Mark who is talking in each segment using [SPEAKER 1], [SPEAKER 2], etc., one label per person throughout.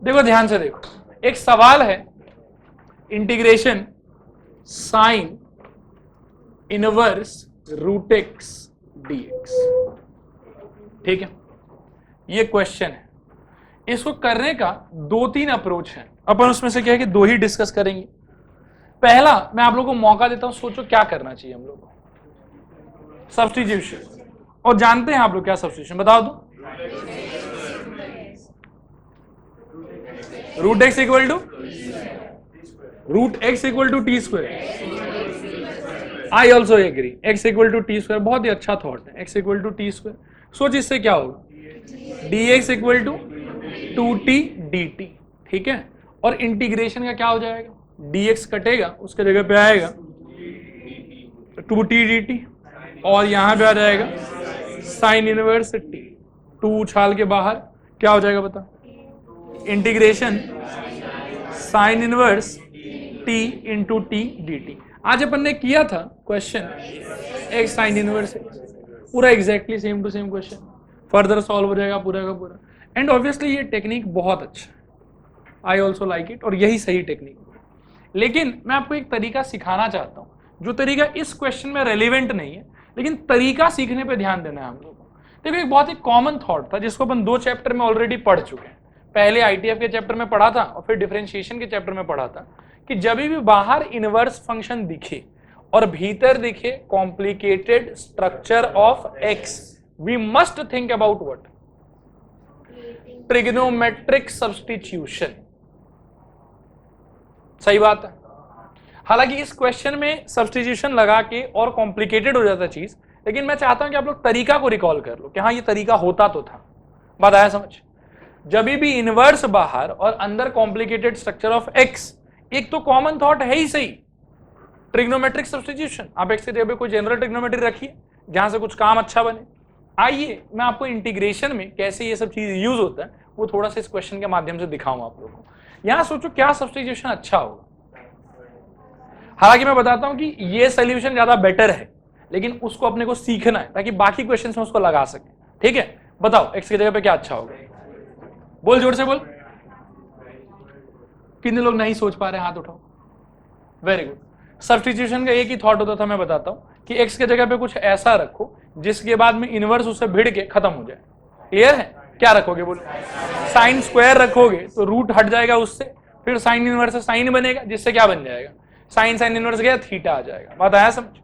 [SPEAKER 1] देखो ध्यान से देखो, एक सवाल है integration sine inverse root x dx, ठीक है, ये क्वेश्चन है। इसको करने का 2-3 अप्रोच है, अपन उसमें से क्या है कि 2 ही डिस्कस करेंगे। पहला, मैं आप लोगों को मौका देता हूं, सोचो क्या करना चाहिए हम लोग को, सब्स्टिट्यूशन। और जानते हैं आप लोग क्या सब्स्टिट्यूशन, बताओ दो। Root x equal to t square. I also agree, x equal to t square बहुत ही अच्छा थॉट है, x equal to t square. सोच इससे क्या होगा, d x equal to 2t dt, ठीक है। और इंटीग्रेशन का क्या हो जाएगा, dx कटेगा, उसके जगह पे आएगा 2t dt, और यहां पे आ जाएगा साइन इनवर्स t, 2 उछाल के बाहर क्या हो जाएगा बता, integration sine inverse t into t dt। आज अपन ने किया था question x sine inverse x, पूरा exactly same to same question, further solve हो जाएगा पूरा का पूरा। एंड ऑब्वियसली ये टेक्निक बहुत अच्छा है, आई ऑल्सो लाइक इट, और यही सही टेक्निक है। लेकिन मैं आपको एक तरीका सिखाना चाहता हूँ, जो तरीका इस क्वेश्चन में रेलिवेंट नहीं है, लेकिन तरीका सीखने पे ध्यान देना है हम लोगों को। देखो एक बहुत ही कॉमन थॉट था जिसको अपन 2 चैप्टर में ऑलरेडी पढ़ चुके हैं। पहले आईटीएफ के चैप्टर में पढ़ा था और फिर डिफरेंशिएशन के चैप्टर में पढ़ा था कि जब भी बाहर इनवर्स फंक्शन दिखे और भीतर दिखे complicated structure of x, we must think about what, trigonometric substitution. सही बात है। हालांकि इस क्वेश्चन में सब्स्टिट्यूशन लगा के और कॉम्प्लिकेटेड हो जाता चीज, लेकिन मैं चाहता हूं कि आप लोग तरीका को रिकॉल कर लो कि हाँ ये तरीका होता तो था। बात आया समझ, जब भी इनवर्स बाहर और अंदर कॉम्प्लिकेटेड स्ट्रक्चर ऑफ एक्स, एक तो कॉमन थॉट है ही सही, ट्रिग्नोमेट्रिक सब्स्टिट्यूशन। आप एक्स के जगह कोई जनरल ट्रिग्नोमेट्री रखिए जहां से कुछ काम अच्छा बने। आइए मैं आपको इंटीग्रेशन में कैसे ये सब चीज यूज होता है वो थोड़ा सा इस क्वेश्चन के माध्यम से दिखाऊं आप लोगों को। यहां सोचो क्या सब्स्टिट्यूशन अच्छा होगा। हालांकि मैं बताता हूं कि ये सोल्यूशन ज्यादा बेटर है, लेकिन उसको अपने को सीखना है ताकि बाकी क्वेश्चंस में उसको लगा सके, ठीक है। बताओ एक्स की जगह पे क्या अच्छा होगा, बोल जोर से बोल। कितने लोग नहीं सोच पा रहे, हाथ उठाओ। Very good. सब्स्टिट्यूशन का एक ही थॉट होता था, मैं बताता हूं कि एक्स के जगह पे कुछ ऐसा रखो जिसके बाद में इनवर्स उससे भिड़ के खत्म हो जाए। क्लियर है, क्या रखोगे बोलो, साइन स्क्वायर रखोगे तो रूट हट जाएगा उससे, फिर साइन इनवर्स से साइन बनेगा जिससे क्या बन जाएगा, साइन साइन इनवर्स गया थीटा आ जाएगा। बात आया समझ।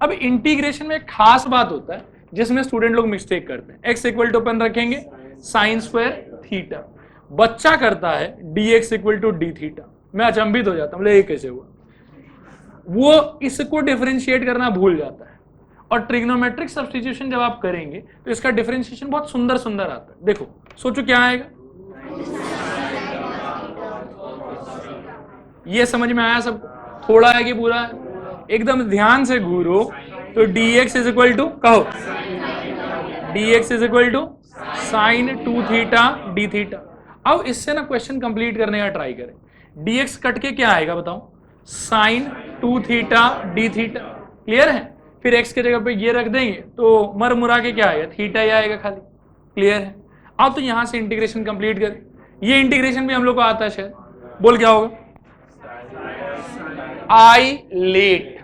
[SPEAKER 1] अब इंटीग्रेशन में एक खास बात होता है जिसमें स्टूडेंट लोग मिस्टेक करते हैं, एक्स इक्वल टू अपन रखेंगे साइन स्क्वायर थीटा, बच्चा करता है d x equal to d theta. मैं अचंभित हो जाता हूँ, ये कैसे हुआ, वो इसको डिफरेंशिएट करना भूल जाता है। और ट्रिग्नोमेट्रिक सब्स्टिट्यूशन जब आप करेंगे तो इसका डिफरेंशिएशन बहुत सुंदर सुंदर आता है। देखो सोचो क्या आएगा, ये समझ में आया सबको, थोड़ा है कि पूरा है, एकदम ध्यान से घूरो तो dx इज इक्वल टू कहो, dx is equal to sine 2 theta d theta. अब इससे ना क्वेश्चन कंप्लीट करने का ट्राई करें, dx कट के क्या आएगा बताओ, sine 2 theta d theta. Clear है, फिर x के जगह पे ये रख देंगे तो मर मुरा के क्या आएगा, थीटा ही आएगा खाली। क्लियर है। अब तो यहां से इंटीग्रेशन कंप्लीट करें, ये इंटीग्रेशन भी हम लोग को आता है शायद, बोल क्या होगा, आई लेट,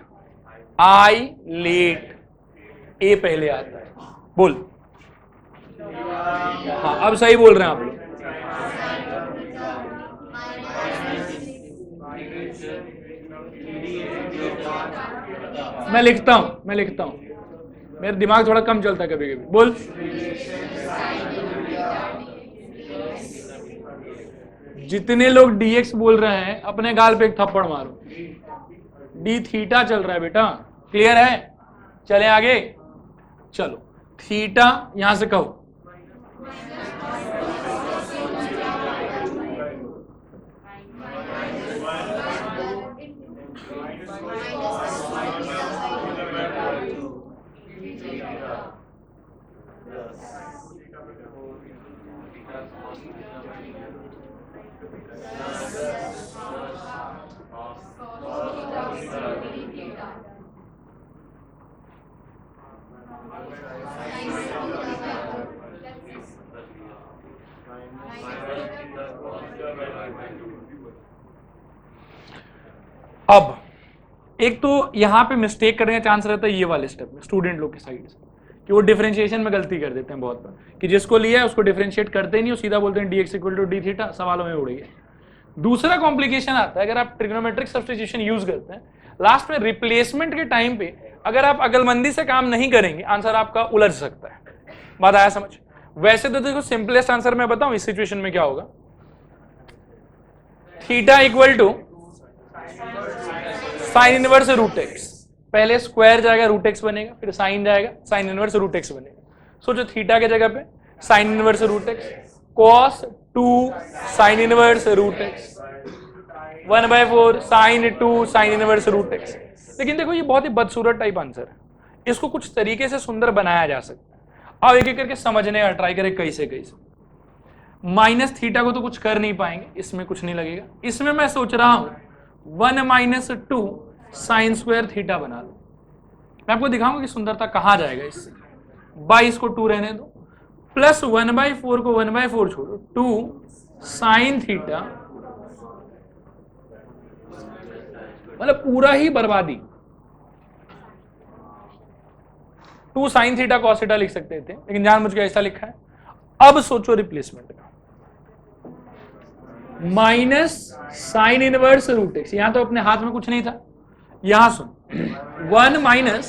[SPEAKER 1] आई लेट, ए पहले आता है, बोल। हाँ अब सही बोल रहे हैं आप लोग। मैं लिखता हूं, मेरा दिमाग थोड़ा कम चलता है कभी कभी, बोल। जितने लोग dx बोल रहे हैं अपने गाल पे एक थप्पड़ मारो, डी थीटा चल रहा है बेटा। क्लियर है, चले आगे, चलो थीटा यहां से कहो, अब एक तो यहां पे मिस्टेक करने का चांस रहता है ये वाले स्टेप में स्टूडेंट लोग की साइड से, कि वो डिफरेंशिएशन में गलती कर देते हैं बहुत बार, कि जिसको लिया है उसको डिफरेंशिएट करते ही नहीं, वो सीधा बोलते हैं dx equal to d theta, सवालों में उड़ गया। दूसरा कॉम्प्लिकेशन आता है अगर आप ट्रिग्नोमेट्रिक सब्स्टिट्यूशन यूज करते हैं, लास्ट में रिप्लेसमेंट के टाइम पे अगर आप अकलमंदी से काम नहीं करेंगे, आंसर आपका उलझ सकता है। बात आया समझ? वैसे तो देखो सिंपलेस्ट आंसर मैं बताऊं इस सिचुएशन में क्या होगा, theta equal to sine inverse root x, पहले स्क्वायर जाएगा रूट एक्स बनेगा, फिर साइन जाएगा साइन इनवर्स रूट एक्स बनेगा। सोचो थीटा के जगह पे sine inverse root x, cos 2 sine inverse root x, 1/4 sine 2 sine inverse root x. लेकिन देखो ये बहुत ही बदसूरत टाइप आंसर है, इसको कुछ तरीके से सुंदर बनाया जा सकता है। अब एक एक करके समझने का ट्राई करें कैसे कैसे। माइनस थीटा को तो कुछ कर नहीं पाएंगे, इसमें कुछ नहीं लगेगा। इसमें मैं सोच रहा हूं 1 - 2 साइन स्क्वायर थीटा बना लो। मैं आपको दिखाऊंगा कि सुंदरता कहां जाएगा इससे। 22 को 2 रहने दो, प्लस 1/4 को 1/4 छोड़ो, 2 साइन थीटा, मतलब पूरा ही बर्बादी। 2 साइन थीटा कॉस थीटा लिख सकते थे, लेकिन जानबूझ के ऐसा लिखा है। अब सोचो रिप्लेसमेंट का, minus sine inverse root x, यहां तो अपने हाथ में कुछ नहीं था, यहां सुन 1 माइनस,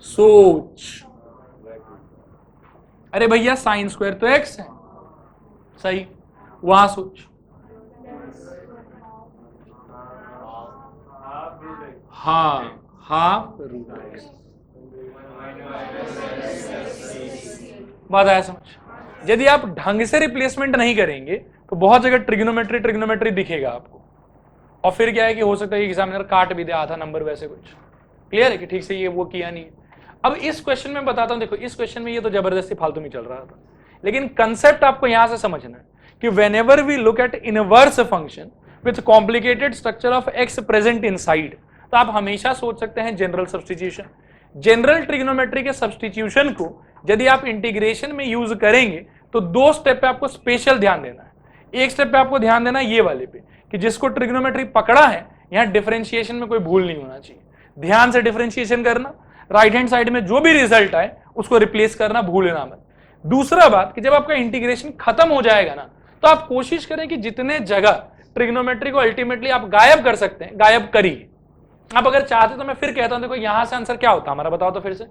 [SPEAKER 1] सोच, अरे भैया साइन स्क्वायर तो एक्स है, सही, वहां सोच हाँ हाफ रूट एक्स। बात आया समझ? यदि आप ढंग से रिप्लेसमेंट नहीं करेंगे तो बहुत जगह ट्रिग्नोमेट्री दिखेगा आपको, और फिर क्या है कि हो सकता है एग्जामिनर काट भी दे आधा नंबर, वैसे कुछ क्लियर है कि ठीक से ये वो किया नहीं है। अब इस क्वेश्चन में बताता हूं, देखो इस क्वेश्चन में ये तो जबरदस्ती फालतू में चल रहा था, लेकिन कंसेप्ट आपको यहां से समझना है कि whenever we look at inverse function with complicated structure of x present inside, तो आप हमेशा सोच सकते हैं जनरल सब्स्टिट्यूशन। जनरल ट्रिग्नोमेट्री के सब्स्टिट्यूशन को यदि आप इंटीग्रेशन में यूज करेंगे तो 2 स्टेप पे आपको स्पेशल ध्यान देना है। एक स्टेप पे आपको ध्यान देना है ये वाले पे, कि जिसको ट्रिग्नोमेट्री पकड़ा है यहां डिफरेंशिएशन में कोई भूल नहीं होना चाहिए, ध्यान से डिफरेंशिएशन करना, राइट हैंड साइड में जो भी रिजल्ट आए उसको रिप्लेस करना भूलना मत। दूसरा बात कि जब आपका इंटीग्रेशन खत्म हो जाएगा ना, तो आप कोशिश करें कि जितने जगह ट्रिग्नोमेट्री को अल्टीमेटली आप गायब कर सकते हैं गायब करिए। आप अगर चाहते तो मैं फिर कहता हूं, देखो यहां से आंसर क्या होता हमारा, बताओ तो फिर से।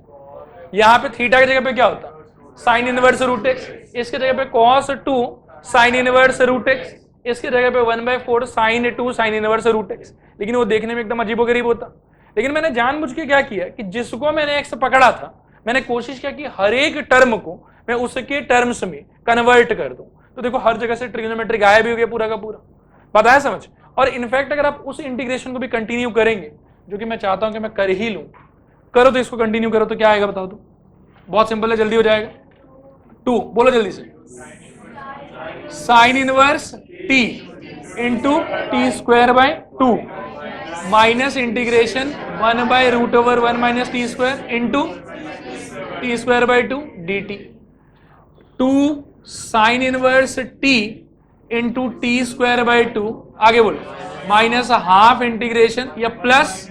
[SPEAKER 1] यहां पे थीटा की जगह पे क्या होता, साइन इनवर्स रूट एक्स, इसके जगह पे cos 2 sine inverse root x, इसके जगह पे 1/4 sine 2 sine inverse root x. लेकिन वो देखने में एकदम अजीबोगरीब होता। लेकिन मैंने जानबूझ के क्या किया कि जिसको मैंने एक्स पकड़ा था, मैंने कोशिश किया कि हर एक टर्म को मैं उसके टर्म्स में कन्वर्ट कर दूं। तो देखो हर जगह से ट्रिग्नोमेट्री गायब ही हो गया पूरा का पूरा। पता है समझ? और इनफैक्ट अगर आप उस इंटीग्रेशन को भी कंटिन्यू करेंगे, जो कि मैं चाहता हूं कि मैं कर ही लूं, करो तो इसको कंटिन्यू करो तो क्या आएगा बताओ तो। बहुत सिंपल है, जल्दी हो जाएगा। 2 बोलो जल्दी से, sine inverse T into t²/2 minus integration 1/√1 minus t² into t²/2 dt। 2 sine inverse t into t²/2, आगे बोलो, माइनस हाफ इंटीग्रेशन या plus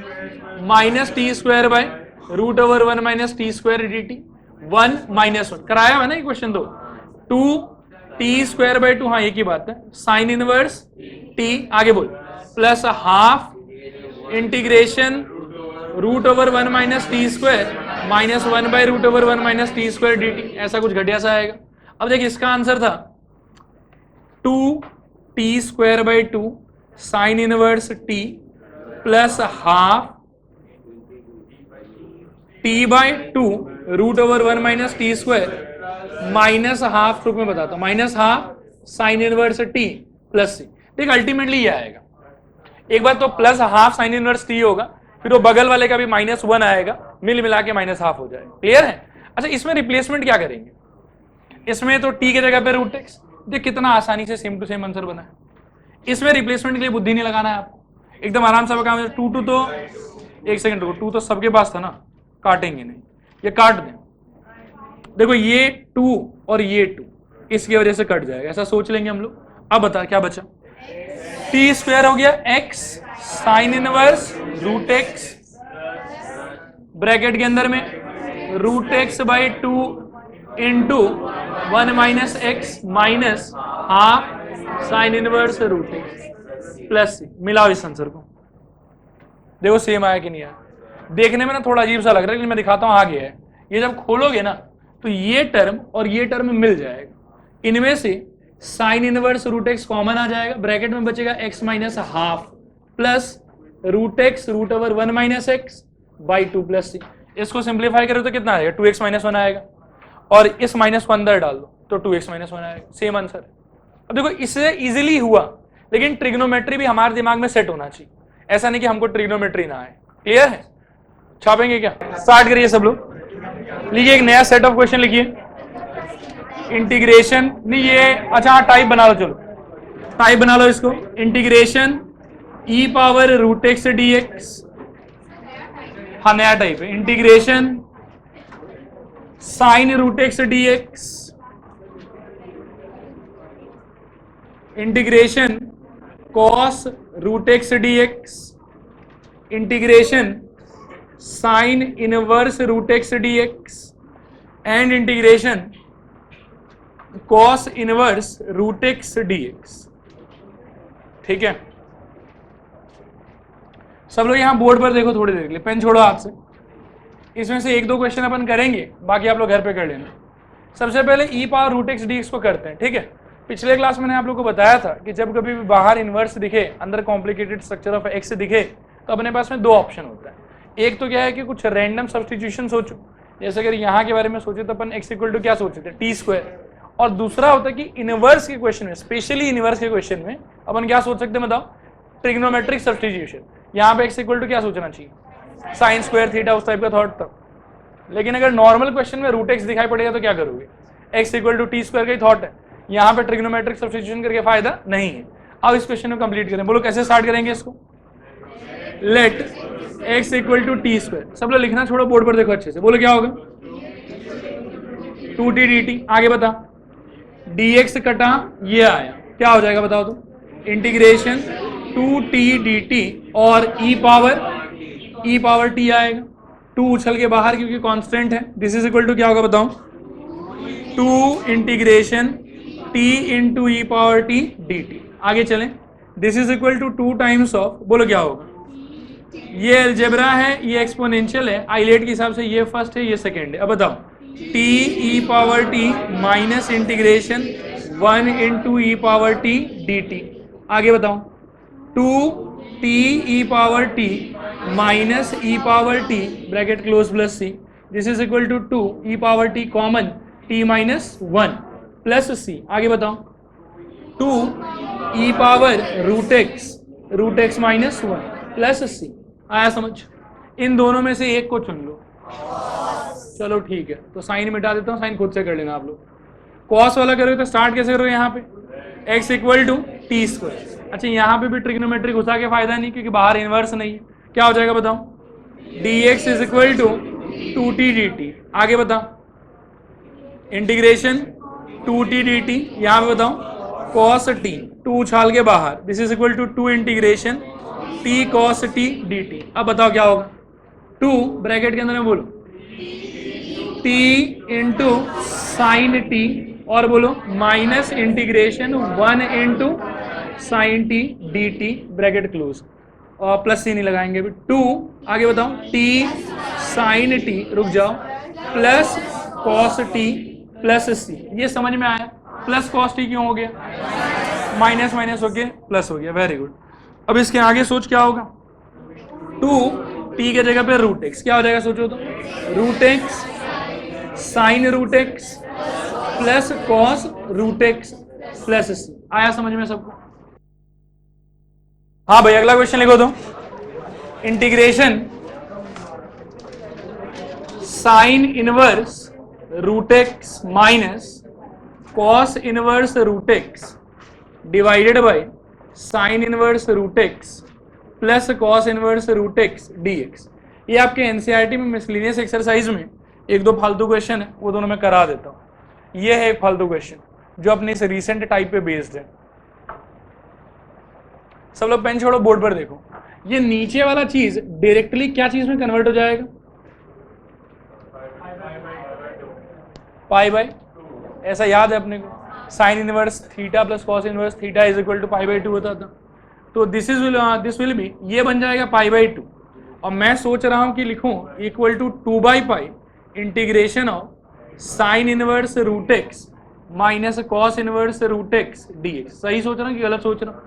[SPEAKER 1] minus t²/√1 minus t² dt। 1 - 1 कराया है ना ये क्वेश्चन। 2 t²/2, हाँ एक ही बात है, साइन इनवर्स t, आगे बोल, plus half integration √1 minus t² minus 1/√1 minus t² dt। ऐसा कुछ घटिया सा आएगा। अब देखिए इसका आंसर था 2 t²/2 sign inverse t plus half t/2 √1 minus t² minus half, रुक में बताता हूं, minus half sine inverse t plus c। देख अल्टीमेटली ये आएगा, एक बार तो plus half sine inverse t होगा, फिर वो बगल वाले का भी -1 आएगा, मिल मिला के माइनस हाफ हो जाएगा। क्लियर है? अच्छा इसमें रिप्लेसमेंट क्या करेंगे, इसमें तो t के जगह पे √x, देख कितना आसानी से सेम टू सेम आंसर बना है। इसमें रिप्लेसमेंट के लिए बुद्धि नहीं लगाना है आपको, एकदम आराम से काम। 2 तो एक सेकंड रुको, 2 तो सबके पास था ना, काटेंगे नहीं, ये काट दें। देखो ये 2 और ये 2, इसकी वजह से कट जाएगा, ऐसा सोच लेंगे हम लोग। अब बता क्या बचा, टी स्क्वायर हो गया x sine inverse root X bracket के अंदर में root x by 2 into 1 minus x minus half sine inverse root x plus C. मिलाओ इस आंसर को, देखो सेम आया कि नहीं आया। देखने में ना थोड़ा अजीब सा लग रहा है, लेकिन मैं दिखाता हूं आगे है। ये जब खोलोगे ना तो ये टर्म और ये टर्म मिल जाएगा, इनमें से sine inverse root x common आ जाएगा, ब्रैकेट में बचेगा X minus half plus root X root over 1 minus X by 2 plus C. इसको सिंप्लीफाई करो तो कितना आएगा, 2x माइनस 1 आएगा, और इस माइनस को अंदर डाल दो तो 2x माइनस 1 आएगा, सेम आंसर। अब देखो इससे इजीली हुआ, लेकिन ट्रिग्नोमेट्री भी हमारे दिमाग में सेट होना चाहिए, ऐसा नहीं कि हमको ट्रिग्नोमेट्री ना आए। क्लियर है? छापेंगे क्या? स्टार्ट करिए सब लोग, लिखिए एक नया सेट ऑफ क्वेश्चन लिखिए। इंटीग्रेशन नहीं ये, अच्छा हाँ टाइप बना लो, चलो टाइप बना लो इसको। Integration e power root x D x, हाँ नया टाइप है। Integration sine root x D x, integration cos root x D x, integration sine inverse root x D x and integration cos inverse root x D x. ठीक है, सब लोग यहां board पर देखो थोड़ी देर के लिए, पेन छोड़ो हाथ से। इसमें से एक दो क्वेश्चन अपन करेंगे, बाकी आप लोग घर पे कर लेना। सबसे पहले E power root x D X को करते हैं। ठीक है, पिछले क्लास में मैंने आप लोग को बताया था कि जब कभी भी बाहर इनवर्स दिखे, अंदर कॉम्प्लिकेटेड स्ट्रक्चर ऑफ एक्स दिखे, तो अपने पास में दो ऑप्शन होता है। एक तो क्या है कि कुछ रैंडम सब्स्टिट्यूशन सोचो, जैसे अगर यहाँ के बारे में सोचे तो अपन एक्स इक्वल टू क्या सोचे थे, टी स्क्वायर। और दूसरा होता है कि इनवर्स के क्वेश्चन में, स्पेशली इनवर्स के क्वेश्चन में अपन क्या सोच सकते हैं बताओ, ट्रिग्नोमेट्रिक सब्स्टिट्यूशन। यहाँ पे एक्स इक्वल टू क्या सोचना चाहिए, साइन स्क्वायर थीटा, उस टाइप का थॉट था। लेकिन अगर नॉर्मल क्वेश्चन में रूट एक्स दिखाई पड़ेगा तो क्या करोगे, x equal to t square का ही थॉट है। यहाँ पे ट्रिग्नोमेट्रिक सब्स्टिट्यूशन करके फायदा नहीं है। अब इस क्वेश्चन को कंप्लीट करें, बोलो कैसे स्टार्ट करेंगे इसको। Let x equal to t square, सब लोग लिखना छोड़ो, बोर्ड पर देखो अच्छे से, बोलो क्या होगा, 2t dt। आगे बता, dx कटा ये आया, क्या हो जाएगा बताओ तो, इंटीग्रेशन 2t dt और e पावर t आएगा, 2 उछल के बाहर क्योंकि कांस्टेंट है। दिस इज इक्वल टू क्या होगा बताओ, 2 इंटीग्रेशन t इंटू ई पावर t dt। आगे चलें, this is equal to 2 times of, बोलो क्या होगा, ये अलजेब्रा है, ये एक्सपोनेंशियल है, आइलेट के हिसाब से ये फर्स्ट है ये सेकेंड है। अब बताओ, t E power t minus integration 1 into ई पावर t dt। आगे बताओ, 2 t E power t minus E power t bracket close plus C, this is equal to 2 E power t common t minus 1 plus C. आगे बताओ, 2 E power root x minus 1 plus C. आया समझ? इन दोनों में से एक को चुन लो। चलो ठीक है, तो साइन मिटा देता हूँ, साइन खुद से कर लेना आप लोग। कॉस वाला करोगे तो स्टार्ट कैसे करोगे, यहाँ पे x equal to t square. अच्छा यहाँ पे भी ट्रिग्नोमेट्री घुसा के फायदा नहीं, क्योंकि बाहर इनवर्स नहीं है। क्या हो जाएगा बताओ, dx is equal to 2t dt। आगे बताओ, इंटीग्रेशन 2t dt, यहाँ पे बताओ cos t, 2 उछाल के बाहर, this is equal to 2 integration t cos t dt। अब बताओ क्या होगा, 2 ब्रैकेट के अंदर में बोलो t इंटू साइन टी, और बोलो minus integration 1 into sine t d T bracket close, और प्लस सी नहीं लगाएंगे अभी, 2। आगे बताओ, t साइन टी, रुक जाओ, प्लस कॉस टी प्लस सी। ये समझ में आया, प्लस कॉस टी क्यों हो गया, माइनस माइनस हो गया प्लस हो गया, वेरी गुड। अब इसके आगे सोच क्या होगा, 2 t के जगह पे रूट एक्स, क्या हो जाएगा सोचो तो, root X sine root x plus cos root x plus C. आया समझ में सबको? हाँ भाई अगला क्वेश्चन लिखो तो, integration sine inverse root x minus cos inverse root x divided by sine inverse root x plus cos inverse root x dx। ये आपके एनसीईआरटी में मिसलेनियस एक्सरसाइज में एक दो फालतू क्वेश्चन है, वो दोनों मैं करा देता हूँ। ये है एक फालतू क्वेश्चन, जो अपने इस रिसेंट टाइप पे बेस्ड है। सब लोग पेन छोड़ो, बोर्ड पर देखो, ये नीचे वाला चीज डायरेक्टली क्या चीज में कन्वर्ट हो जाएगा? पाई बाय, ऐसा याद है अपने को, sine inverse theta plus cos inverse theta is equal to pi by 2 होता था। तो दिस विल बी, ये बन जाएगा पाई बाई 2, और मैं सोच रहा हूं कि लिखूं equal to 2 by pi integration of sine inverse root x minus cos inverse root x D x. सही सोच रहा हूं कि गलत सोच रहा हूं?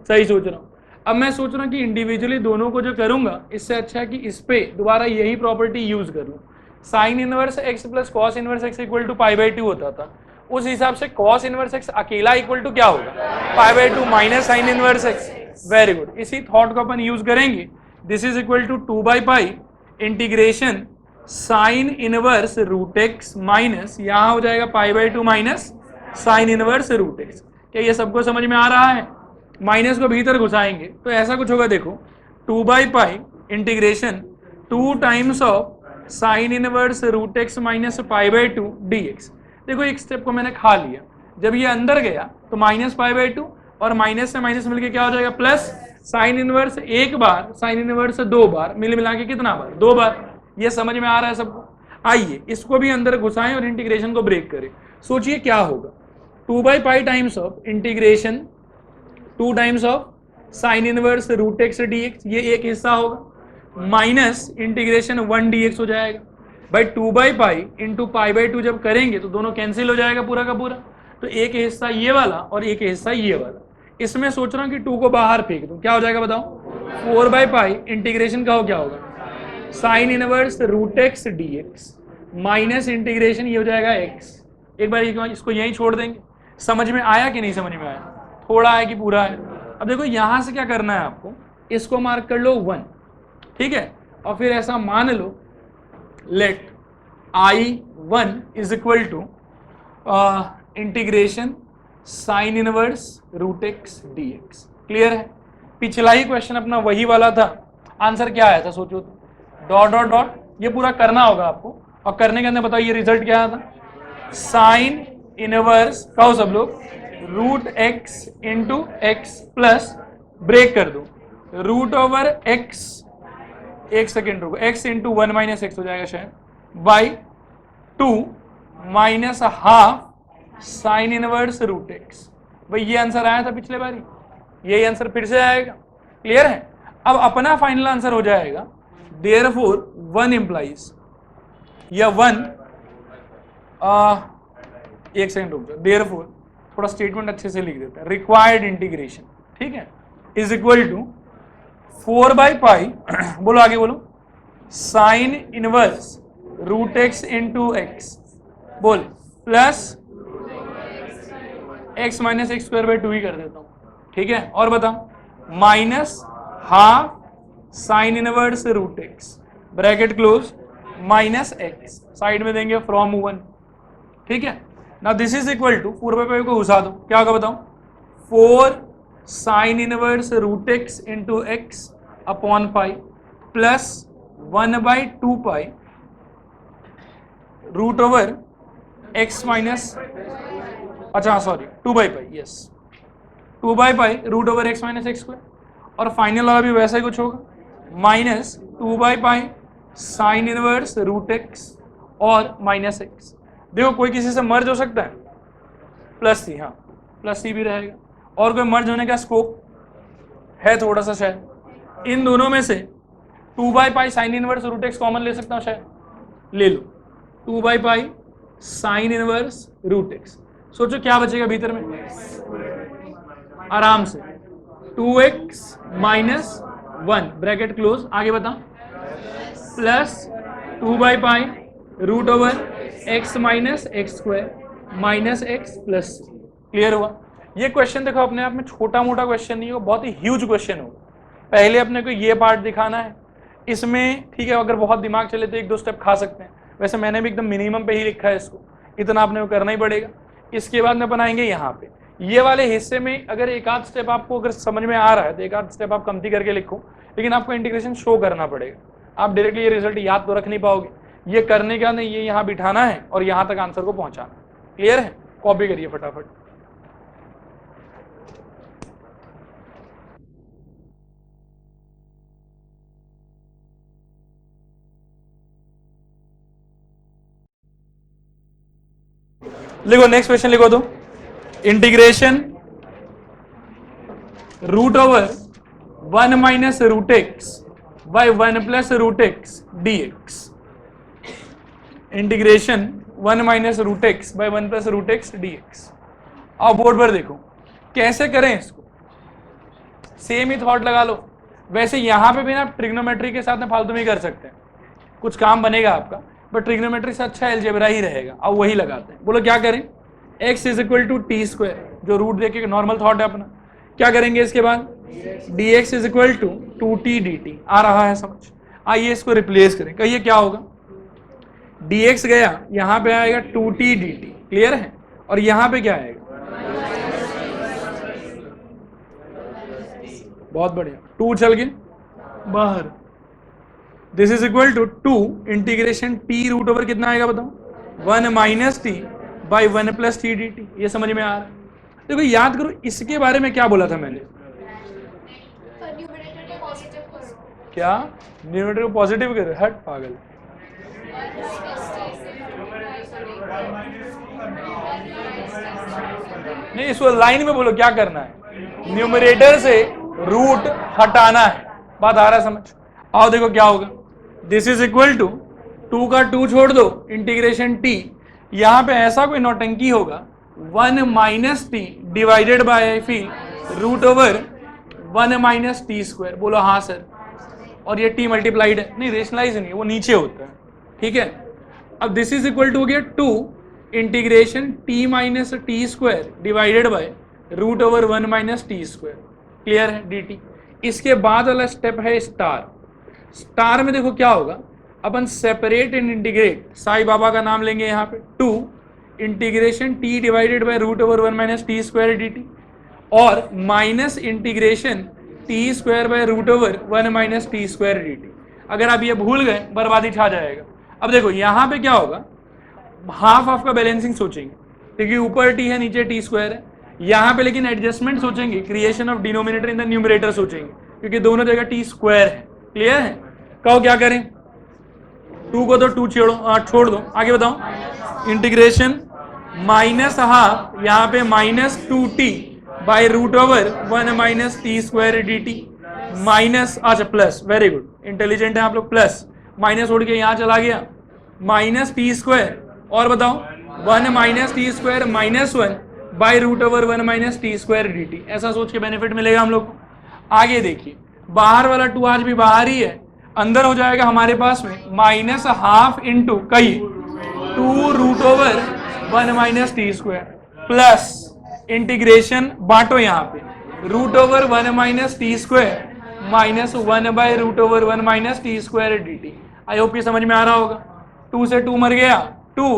[SPEAKER 1] सही सोच रहा हूं। अब मैं सोच रहा हूं कि इंडिविजुअली दोनों को जो करूंगा, इससे अच्छा है कि इस पे दोबारा यही प्रॉपर्टी यूज कर लूं। Sine inverse x plus cos inverse x equal to pi by 2 होता था, उस हिसाब से कॉस इनवर्स एक्स अकेला इक्वल टू क्या होगा? Pi by 2 minus sine inverse x. Very good, इसी थॉट को अपन यूज करेंगे। This is equal to 2 by pi integration sine inverse root x minus, यहां हो जाएगा pi by 2 minus sine inverse root x. क्या ये सबको समझ में आ रहा है? माइनस को भीतर घुसाएंगे तो ऐसा कुछ होगा, देखो 2 by pi integration 2 times of sine inverse root x minus pi by 2 d x. देखो एक स्टेप को मैंने खा लिया, जब ये अंदर गया तो माइनस पाई बाई 2 और माइनस से माइनस मिलके क्या हो जाएगा? प्लस साइन इनवर्स एक बार, साइन इनवर्स 2 बार, मिला के कितना बार? 2 बार। ये समझ में आ रहा है सबको? आइए इसको भी अंदर घुसाएं और इंटीग्रेशन को ब्रेक करें। सोचिए क्या होगा, 2 by pi times of integration 2 times of sine inverse root x D x, ये एक हिस्सा होगा, माइनस इंटीग्रेशन 1 डी एक्स हो जाएगा। भाई 2 by pi into pi by 2 जब करेंगे तो दोनों कैंसिल हो जाएगा पूरा का पूरा, तो एक हिस्सा ये वाला और एक हिस्सा ये वाला। इसमें सोच रहा हूँ कि 2 को बाहर फेंक दूं, क्या हो जाएगा बताओ? 4 बाई पाई इंटीग्रेशन का हो क्या होगा? Sine inverse root x D x minus integration ये हो जाएगा एक्स। एक बार इसको यहीं छोड़ देंगे। समझ में आया कि नहीं समझ में आया? थोड़ा है कि पूरा है? अब देखो यहां से क्या करना है आपको, इसको मार्क कर लो 1, ठीक है, और फिर ऐसा मान लो let I1 is equal to integration sine inverse root x D X. Clear है? पिछला ही क्वेश्चन अपना वही वाला था, आंसर क्या आया था सोचो तो, डॉट डॉट डॉट, ये पूरा करना होगा आपको, और करने के अंदर बताओ ये रिजल्ट क्या आया था? साइन इनवर्स कहो सब लोग root x into x plus, break कर दो, रूट ओवर एक्स, एक सेकेंड रुको, एक्स इंटू 1 माइनस एक्स हो जाएगा शायद, by 2 minus half sine inverse root x. भाई ये आंसर आया था पिछले बारी, यही आंसर फिर से आएगा। क्लियर है? अब अपना फाइनल आंसर हो जाएगा देयरफॉर 1 इंप्लाइज, या 1 एक सेकंड रुक जाओ, देयरफॉर थोड़ा स्टेटमेंट अच्छे से लिख देते हैं, रिक्वायर्ड इंटीग्रेशन, ठीक है, is equal to 4 by pi बोलो आगे बोलो, sine inverse root x into X, बोल, plus X minus x square by 2 ही कर देता हूं, ठीक है, और बताओ, minus half sine inverse root X, bracket close, minus X, side में देंगे फ्रॉम 1, ठीक है। Now this is equal to 4 by pi को घुसा दो, क्या होगा बताओ? 4 sine inverse root x into X upon pi plus 1 by 2 pi root over x minus, अच्छा sorry 2 by pi, yes 2 by pi root over x minus x square, और final वाला भी वैसा ही कुछ होगा, minus 2 by pi sine inverse root X और minus X. देखो कोई किसी से मर्ज हो सकता है? प्लस सी, हाँ प्लस सी भी रहेगा, और कोई मर्ज होने का स्कोप है थोड़ा सा शायद। इन दोनों में से 2 by pi sine inverse root x common ले सकता हूँ शायद, ले लो 2 by pi sine inverse root x, सोचो क्या बचेगा भीतर में? आराम से 2x माइनस 1 ब्रैकेट क्लोज, आगे बताओ, plus 2 by pi root over x minus x square minus x plus. Clear हुआ? ये क्वेश्चन देखो अपने आप में छोटा मोटा क्वेश्चन नहीं होगा, बहुत ही ह्यूज क्वेश्चन होगा। पहले अपने को ये पार्ट दिखाना है, इसमें ठीक है, अगर बहुत दिमाग चले तो 1-2 स्टेप खा सकते हैं, वैसे मैंने भी एकदम मिनिमम पे ही लिखा है इसको, इतना आपने को करना ही पड़ेगा। इसके बाद में बनाएंगे यहाँ पे ये वाले हिस्से में, अगर एक आध स्टेप आपको अगर समझ में आ रहा है तो एक आध स्टेप आप कमती करके लिखो, लेकिन आपको इंटीग्रेशन शो करना पड़ेगा, आप डायरेक्टली ये रिजल्ट याद तो रख नहीं पाओगे। ये करने का नहीं, ये यहाँ बिठाना है और यहाँ तक आंसर को पहुँचाना। क्लियर है? कॉपी करिए फटाफट। लिखो नेक्स्ट क्वेश्चन लिखो तो, integration root over 1 minus root x by 1 plus root x D x. Integration 1 minus root x by 1 plus root x D x. अब बोर्ड पर देखो कैसे करें इसको, सेम ही थॉट लगा लो। वैसे यहां पे भी ना ट्रिग्नोमेट्री के साथ में फालतू में कर सकते हैं, कुछ काम बनेगा आपका, बट ट्रिग्नोमेट्री से अच्छा एलजेब्रा ही रहेगा। अब वही लगाते हैं। बोलो क्या करें, x is equal to t square, जो रूट देखे नॉर्मल थॉट है अपना। क्या करेंगे इसके बाद, dx is equal to 2t dt। आ रहा है समझ? आइए इसको रिप्लेस करें। कहिए क्या होगा, dx गया यहां पे आएगा 2t dt, क्लियर है, और यहां पे क्या आएगा, बहुत बढ़िया, 2 चल के बाहर। This is equal to 2 integration t root over कितना आएगा बताओ, 1 minus t by 1 plus t d t. ये समझ में आ रहा है? देखो याद करो इसके बारे में क्या बोला था मैंने, क्या न्यूमरेटर को पॉजिटिव कर, हट पागल। नहीं, इसको लाइन में बोलो क्या करना है, न्यूमरेटर से रूट हटाना है। बात आ रहा है समझ? आओ देखो क्या होगा, दिस इज इक्वल टू 2 का 2 छोड़ दो, इंटीग्रेशन t, यहां पे ऐसा कोई नौटंकी होगा 1 माइनस टी डिवाइडेड बाय फिर root over 1 minus T square. बोलो हाँ सर, और ये t मल्टीप्लाइड है, नहीं रेशनलाइज नहीं, वो नीचे होता है, ठीक है। अब दिस इज इक्वल टू हो गया 2 integration t minus T square divided by root over 1 minus T square, clear है dt। इसके बाद वाला स्टेप है स्टार। स्टार में देखो क्या होगा, अपन separate and integrate, Sai Baba का नाम लेंगे यहाँ पे, 2 integration t divided by root over 1 minus T square dt, और minus integration t square by root over 1 minus T square dt। अगर आप ये भूल गए बर्बादी छा जाएगा। अब देखो यहाँ पे क्या होगा, हाफ हाफ का बैलेंसिंग सोचेंगे, क्योंकि ऊपर t है नीचे टी स्क्वायर है। यहाँ पे लेकिन एडजस्टमेंट सोचेंगे, creation of denominator in the numerator सोचेंगे, क्योंकि दोनों जगह टी स्क्वायर है, क्लियर है। कहो क्या करें, 2 को तो 2 छोड़ दो, आगे बताओ, इंटीग्रेशन माइनस हाफ, यहाँ पे minus 2t by root over 1 minus T square D t, minus, अच्छा प्लस, वेरी गुड, इंटेलिजेंट है आप लोग, प्लस माइनस उड़ के यहाँ चला गया, माइनस टी स्क्वायर, और बताओ 1 minus T square minus 1 by root over 1 minus T square D t. ऐसा सोच के बेनिफिट मिलेगा हम लोग को। आगे देखिए, बाहर वाला 2 आज भी बाहर ही है, अंदर हो जाएगा हमारे पास में माइनस हाफ इंटू कई 2 root over 1 minus T square, plus integration बांटो यहाँ पे root over 1 minus T square minus 1 by root over 1 minus T square D T. I hope ये समझ में आ रहा होगा। 2 से 2 मर गया, 2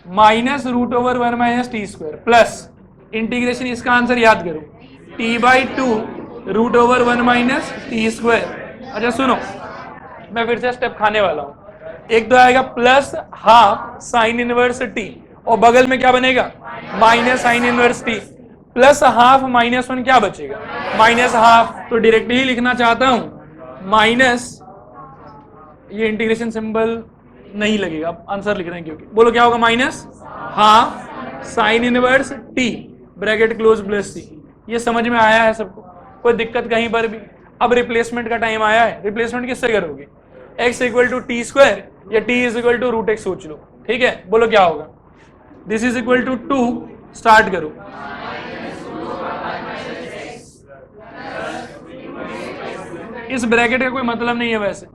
[SPEAKER 1] minus root over 1 minus T square, plus integration, इसका आंसर याद करो, t by 2 root over 1 minus T square. अच्छा सुनो, मैं फिर से स्टेप खाने वाला हूं। एक तो आएगा plus half sine inverse T, और बगल में क्या बनेगा, minus sine inverse T, plus half minus 1 क्या बचेगा, माइनस हाफ। तो डायरेक्टली ही लिखना चाहता हूं माइनस, ये इंटीग्रेशन सिंबल नहीं लगेगा, आंसर लिख रहे हैं क्योंकि, बोलो क्या होगा, minus half sine inverse T bracket close plus सी। ये समझ में आया है सबको, कोई दिक्कत कहीं पर भी? अब रिप्लेसमेंट का टाइम आया है। रिप्लेसमेंट किससे करोगे, x equal to t square या t is equal to root x सोच लो, ठीक है। बोलो क्या होगा, this is equal to 2, start करो, इस ब्रैकेट का कोई मतलब नहीं है वैसे,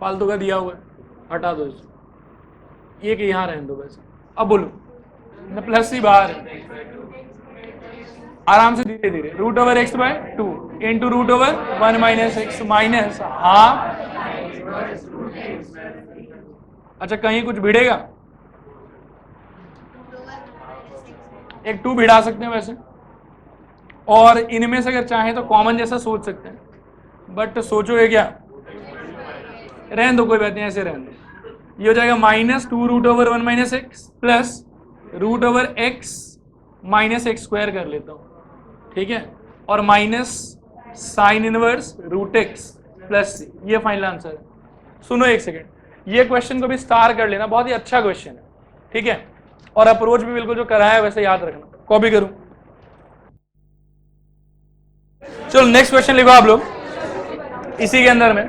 [SPEAKER 1] फालतू का दिया हुआ है, हटा दो इसको, ये कि यहां रहने दो वैसे। अब बोलो न, प्लस सी बाहर है, आराम से धीरे धीरे, root over x by 2 into root over 1 minus x minus half. अच्छा कहीं कुछ भिड़ेगा, एक 2 भिड़ा सकते हैं वैसे, और इनमें से अगर चाहे तो कॉमन जैसा सोच सकते हैं, बट सोचोगे क्या, रहने दो, कोई बात नहीं, ऐसे रहने दो। ये हो जाएगा minus 2 root over 1 minus x plus root over x minus x square कर लेता हूँ, ठीक है, और minus sine inverse root x plus सी, ये फाइनल आंसर है। सुनो एक सेकेंड, ये क्वेश्चन को भी स्टार कर लेना, बहुत ही अच्छा क्वेश्चन है, ठीक है। और अप्रोच भी बिल्कुल जो कराया है वैसे याद रखना, कॉपी करूं। चलो नेक्स्ट क्वेश्चन लिखो आप लोग इसी के अंदर में,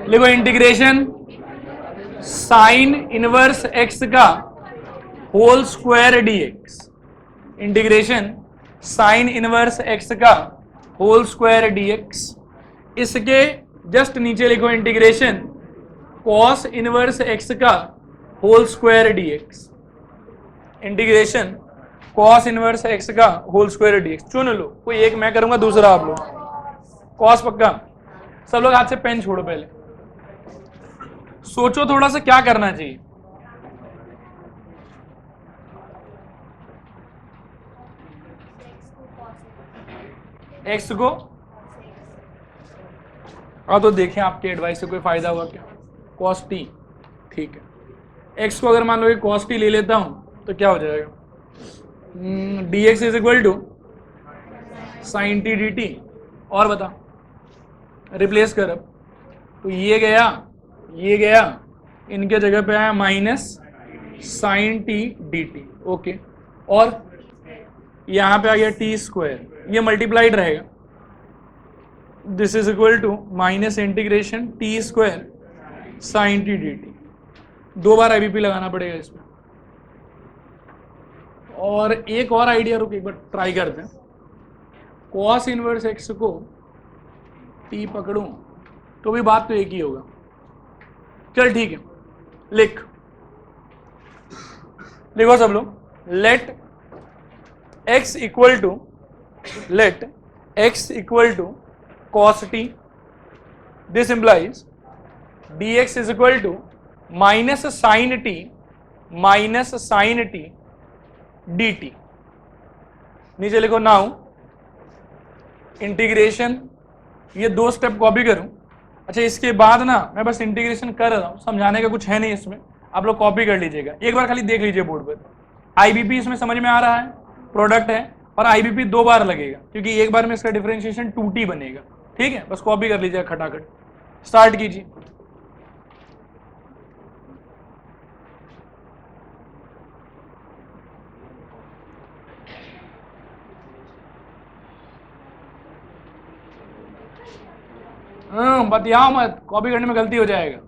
[SPEAKER 1] लिखो इंटीग्रेशन साइन इनवर्स एक्स का whole square dx. Integration sine inverse x का होल स्क्वायर डीएक्स। इसके जस्ट नीचे लिखो इंटीग्रेशन कॉस इनवर्स एक्स का whole square dx. Integration cos inverse x का होल स्क्वायर डीएक्स चुन लो, कोई एक मैं करूंगा दूसरा आप लोग। कॉस पक्का। सब लोग हाथ से पेन छोड़ो, पहले सोचो थोड़ा सा क्या करना चाहिए। एक्स को तो देखें आपके एडवाइस से कोई फायदा हुआ क्या। कॉस टी, ठीक है। एक्स को अगर मान लो कॉस टी ले लेता हूं तो क्या हो जाएगा, d x is equal to sine t d t. और बता, रिप्लेस कर अब, तो ये गया, इनके जगह पे आया minus sine t d t. Okay, और यहां पे आ गया टी स्क्वायर, ये मल्टीप्लाइड रहेगा। This is equal to minus integration t square sine t d t. 2 बार आईबीपी लगाना पड़ेगा इसमें। और एक और आइडिया रुक, एक बार ट्राई करते हैं। कॉस इनवर्स एक्स को टी पकड़ूं तो भी बात तो एक ही होगा। चल ठीक है, लिखो सब लोग, let x equal to cos t, this implies dx is equal to minus sin t dt। नीचे लिखो नाउ इंटीग्रेशन, ये 2 स्टेप कॉपी करूं। अच्छा, इसके बाद ना मैं बस इंटीग्रेशन कर रहा हूं, समझाने का कुछ है नहीं इसमें, आप लोग कॉपी कर लीजिएगा। एक बार खाली देख लीजिए बोर्ड पर, आईबीपी इसमें समझ में आ रहा है, प्रोडक्ट है, और आईबीपी 2 बार लगेगा क्योंकि एक बार में इसका डिफरेंशिएशन 2t बनेगा। ठीक है, बस कॉपी कर लीजिएगा खटाखट। स्टार्ट कीजिए। बतियाओ मत, कॉपी करने में गलती हो जाएगा।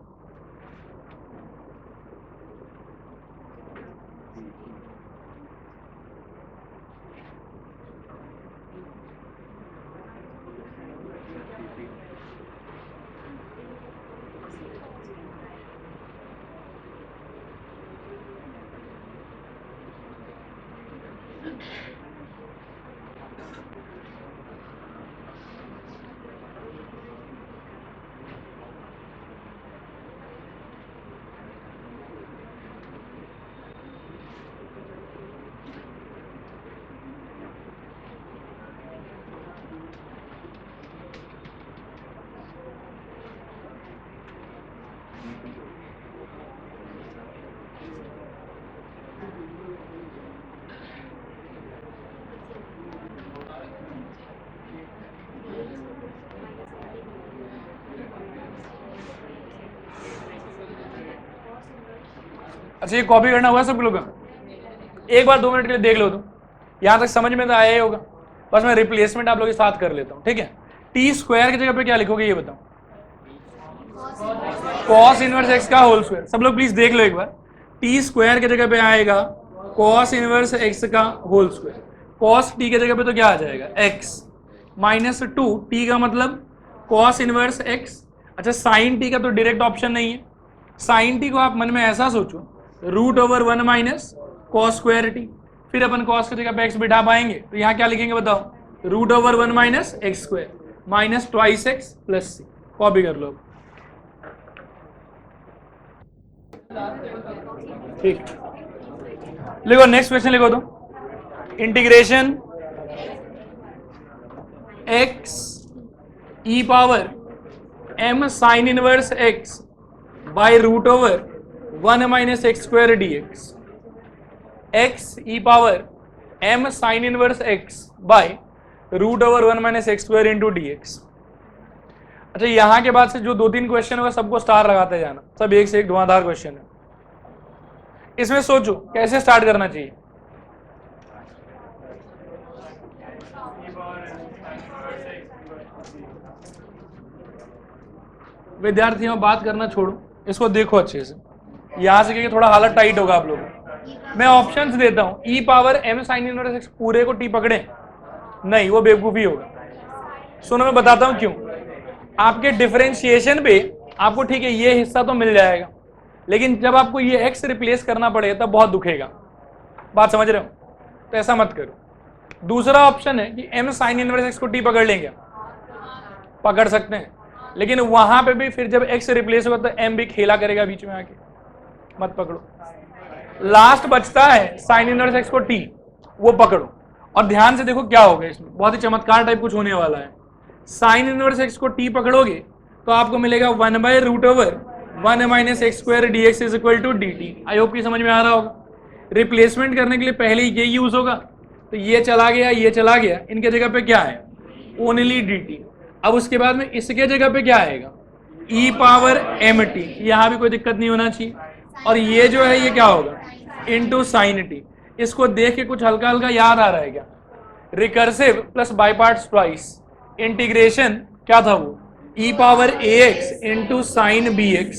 [SPEAKER 1] अच्छा, ये कॉपी करना हुआ सब लोग का, एक बार 2 मिनट के लिए देख लो। तो यहां तक समझ में तो आया ही होगा, बस मैं रिप्लेसमेंट आप लोग के साथ कर लेता हूं। ठीक है, टी स्क्वायर की जगह पे क्या लिखोगे ये बताओ। कॉस इनवर्स एक्स का होल स्क्वायर। सब लोग प्लीज देख लो एक बार, टी स्क्वायर की जगह पे आएगा कॉस इनवर्स एक्स का होल स्क्वायर। कॉस टी की जगह पे तो क्या आ जाएगा, एक्स माइनस 2 टी का मतलब कॉस इनवर्स एक्स। अच्छा, साइन टी का तो डायरेक्ट ऑप्शन नहीं है, साइन टी को आप मन में ऐसा सोचो, √1 माइनस कॉस स्क्वायर टी। फिर अपन कॉस की जगह पे एक्स बिठा पाएंगे, तो यहाँ क्या लिखेंगे बताओ, √1 minus x square minus twice x plus c. Copy कर लो। ठीक, लिखो नेक्स्ट क्वेश्चन लिखो। तो integration x e power m sine inverse x by √1 minus x square dx। x e power m sine inverse x by √1 minus x square into dx। अच्छा, यहां के बाद से जो 2-3 क्वेश्चन होगा सबको स्टार लगाते जाना, सब एक से एक धुआंधार क्वेश्चन है। इसमें सोचो कैसे स्टार्ट करना चाहिए। विद्यार्थियों बात करना छोड़ो, इसको देखो अच्छे से, यहां से क्योंकि थोड़ा हालत टाइट होगा आप लोग। मैं ऑप्शंस देता हूं, e power m sine inverse x पूरे को टी पकड़े, नहीं वो बेवकूफी होगा। सुनो मैं बताता हूं क्यों। आपके डिफरेंशिएशन पे आपको ठीक है ये हिस्सा तो मिल जाएगा, लेकिन जब आपको ये एक्स रिप्लेस करना पड़ेगा तब बहुत दुखेगा। बात समझ रहे हो? तो ऐसा मत करो। दूसरा ऑप्शन है कि एम साइन इनवर्स एक्स को टी पकड़ लेंगे, पकड़ सकते हैं, लेकिन वहां पे भी फिर जब एक्स रिप्लेस होगा तो एम भी खेला करेगा बीच में आके, मत पकड़ो। लास्ट बचता है साइन इनवर्स एक्स को टी, वो पकड़ो। और ध्यान से देखो क्या होगा, इसमें बहुत ही चमत्कार टाइप कुछ होने वाला है। साइन इनवर्स एक्स को टी पकड़ोगे तो आपको मिलेगा 1/√1 minus x square d x is equal to d T. I hope की समझ में आ रहा होगा। रिप्लेसमेंट करने के लिए पहले ये यूज होगा, तो ये चला गया, ये चला गया, इनके जगह पे क्या है ओनली डी टी। अब उसके बाद में इसके जगह पे क्या आएगा ई पावर एम टी, यहां भी कोई दिक्कत नहीं होना चाहिए। और ये जो है ये क्या होगा इनटू साइन टी। इसको देख के कुछ हल्का हल्का याद आ रहा है क्या? Recursive plus by parts twice integration क्या था वो e power a x into sine b x.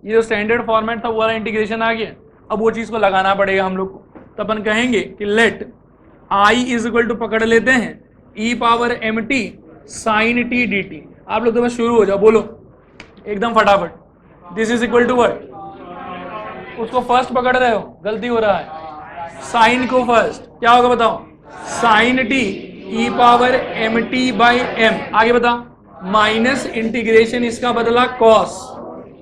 [SPEAKER 1] ये जो स्टैंडर्ड फॉर्मेट था वो वाला इंटीग्रेशन आ गया। अब वो चीज को लगाना पड़ेगा हम लोग को, तो अपन कहेंगे कि let I is equal to पकड़ लेते हैं e power m t sine t d t. आप लोग तो बस शुरू हो जाओ, बोलो एकदम फटाफट। This is equal to what? उसको फर्स्ट पकड़ रहे हो, गलती हो रहा है। साइन को फर्स्ट, क्या होगा बताओ? Sine t e power m t by m, आगे बता, माइनस इंटीग्रेशन इसका बदला cos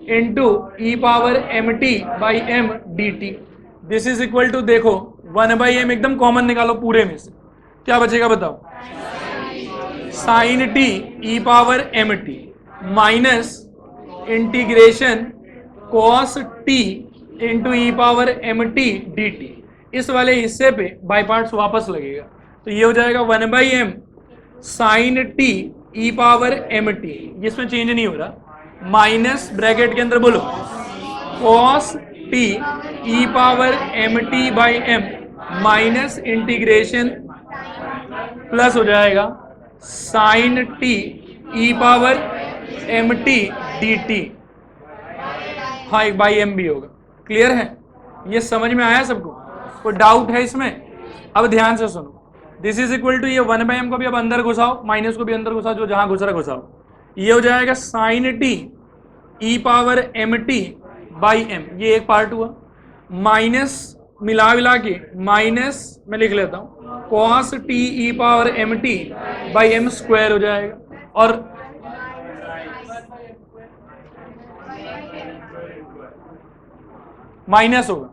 [SPEAKER 1] into E power m t by m d t. This is equal to, देखो 1/m एकदम कॉमन निकालो पूरे में से, क्या बचेगा बताओ? Sine t e power m t minus integration cos t into ई power m t d t. इस वाले हिस्से पे बाई पार्ट्स वापस लगेगा, तो ये हो जाएगा 1/m sine t e power m t, इसमें चेंज नहीं हो रहा, माइनस ब्रैकेट के अंदर बोलो cos t e power m t by m minus integration plus हो जाएगा sine t e power m t d t. हाँ एक बाई एम भी होगा। क्लियर है? ये समझ में आया सबको? कोई डाउट है इसमें? अब ध्यान से सुनो, दिस इज इक्वल टू ये 1/m को भी अब अंदर घुसाओ, माइनस को भी अंदर घुसाओ, जो जहां घुस रहा घुसाओ। ये हो जाएगा sine t e power m t by m, ये एक पार्ट हुआ, माइनस मिला मिला के माइनस मैं लिख लेता हूं cos t e power m t by m square हो जाएगा। और माइनस होगा,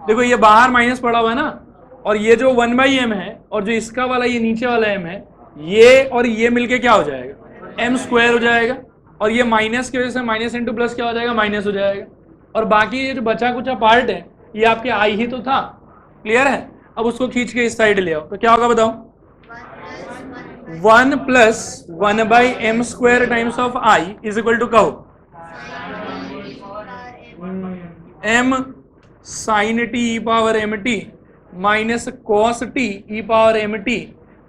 [SPEAKER 1] देखो ये बाहर माइनस पड़ा हुआ है ना, और ये जो 1/m है और जो इसका वाला ये नीचे वाला m है, ये और ये मिलके क्या हो जाएगा m स्क्वायर हो जाएगा। और ये माइनस की वजह से माइनस इंटू प्लस क्या हो जाएगा माइनस हो जाएगा। और बाकी ये जो बचा कुचा पार्ट है ये आपके आई ही तो था। क्लियर है? अब उसको खींच के इस साइड ले आओ, तो क्या होगा बताओ? 1 + 1/m square times of i is equal to कहो m sine t e power m t minus cos t e power m t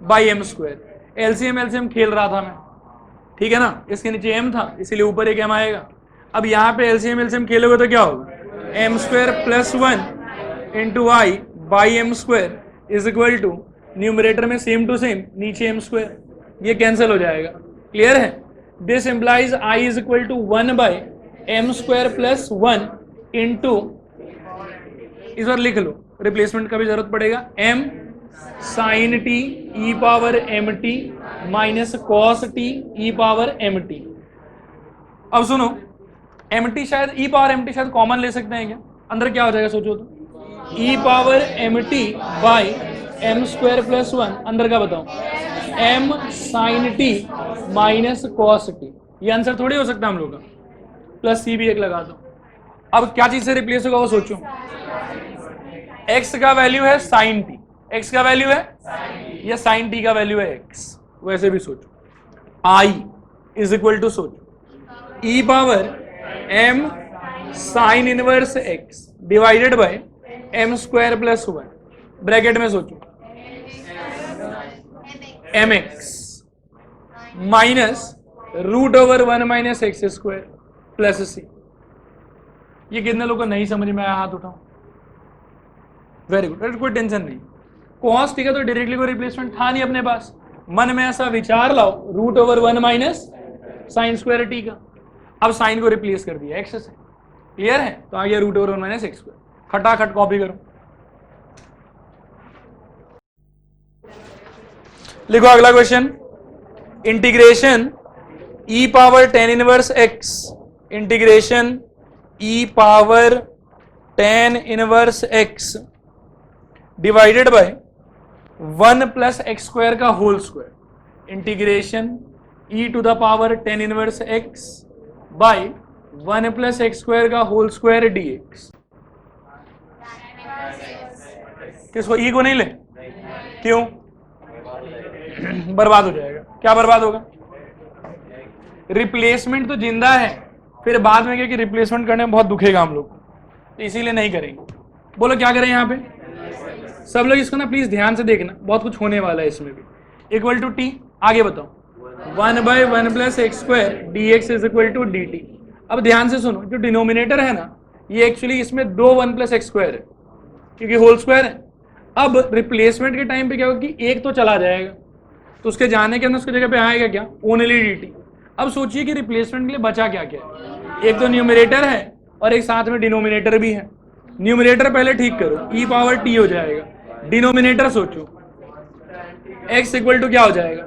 [SPEAKER 1] by m square. LCM खेल रहा था मैं, ठीक है ना, इसके नीचे m था इसीलिए ऊपर एक m आएगा। अब यहाँ पे एलसीएम खेलोगे तो क्या होगा m square plus 1 into i by m square is equal to numerator में सेम टू सेम नीचे m स्क्वायर, ये कैंसिल हो जाएगा। क्लियर है? This implies i is equal to 1/m square plus 1 into, इस बार लिख लो, रिप्लेसमेंट का भी जरूरत पड़ेगा, m sine t e power m t minus cos t e power m t. अब सुनो, एम टी शायद ई पावर एम टी शायद कॉमन ले सकते हैं क्या? अंदर क्या हो जाएगा सोचो तो, e power m t by m square plus 1, अंदर का बताओ m sine t minus cos t. ये आंसर थोड़ी हो सकता हम लोग का, प्लस सी भी एक लगा दो। अब क्या चीज से रिप्लेस होगा वो सोचो, x का वैल्यू है साइन टी, x का वैल्यू है या साइन टी का वैल्यू है x, वैसे भी सोचो i इज इक्वल टू सोचो e power m sine inverse x divided by m square plus 1 bracket में सोचो m x minus root over 1 minus x square plus सी। ये कितने लोगों को नहीं समझ में आया, हाथ उठाओ। वेरी गुड, कोई टेंशन नहीं। कॉस ठीक है तो डायरेक्टली कोई रिप्लेसमेंट था नहीं अपने पास, मन में ऐसा विचार लाओ root over 1 minus sine square t का। अब साइन को रिप्लेस कर दिया एक्स से, क्लियर है? तो आ गया root over 1 minus x square. खटाखट कॉपी करो, लिखो अगला question. Integration e power tan inverse x, integration e power tan inverse x divided by 1 plus x square का whole square, integration e to the power tan inverse x by 1 plus x square का whole square d x. किसको? E को नहीं ले, क्यों? बर्बाद हो जाएगा। क्या बर्बाद होगा? रिप्लेसमेंट तो जिंदा है, फिर बाद में क्या कि रिप्लेसमेंट करने में बहुत दुखेगा हम लोग, तो इसीलिए नहीं करेंगे। बोलो क्या करें यहाँ पे? सब लोग इसको ना प्लीज ध्यान से देखना, बहुत कुछ होने वाला है इसमें भी। इक्वल टू टी, आगे बताओ 1 by 1 plus x square d x is equal to d t. अब ध्यान से सुनो, जो डिनोमिनेटर है ना ये एक्चुअली इसमें 2 1 प्लस एक्स स्क्वायर है क्योंकि होल स्क्वायर है। अब रिप्लेसमेंट के टाइम पे क्या होगा कि एक तो चला जाएगा, तो उसके जाने के अंदर उसकी जगह पे आएगा क्या? Only D t. अब सोचिए कि रिप्लेसमेंट के लिए बचा क्या क्या है, एक तो न्यूमरेटर है और एक साथ में डिनोमिनेटर भी है। न्यूमरेटर पहले ठीक करो, ई पावर टी हो जाएगा। डिनोमिनेटर सोचो x इक्वल टू क्या हो जाएगा?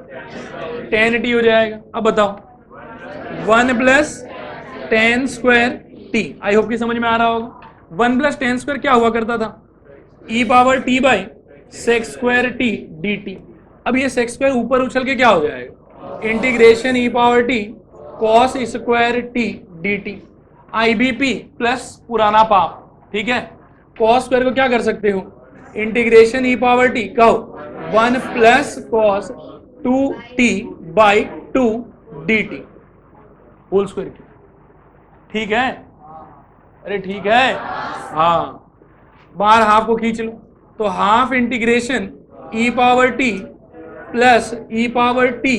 [SPEAKER 1] 10t हो जाएगा। अब बताओ 1 plus 10 square T, I hope कि समझ में आ रहा होगा। 1 प्लस 10 स्क्वायर क्या हुआ करता था? E power t by sec square t d t. अब ये सेक्स स्क्वायर ऊपर उछल के क्या हो जाएगा? Integration e power t cos square t d T. IBP plus पुराना पाप, ठीक है? कॉस स्क्वायर को क्या कर सकते हो? इंटीग्रेशन ई पावर टी कहो 1 plus cos 2t by 2 dt whole square की। ठीक है? अरे ठीक है, हाँ। बाहर हाफ को खींच लो, तो half integration e power t plus e power t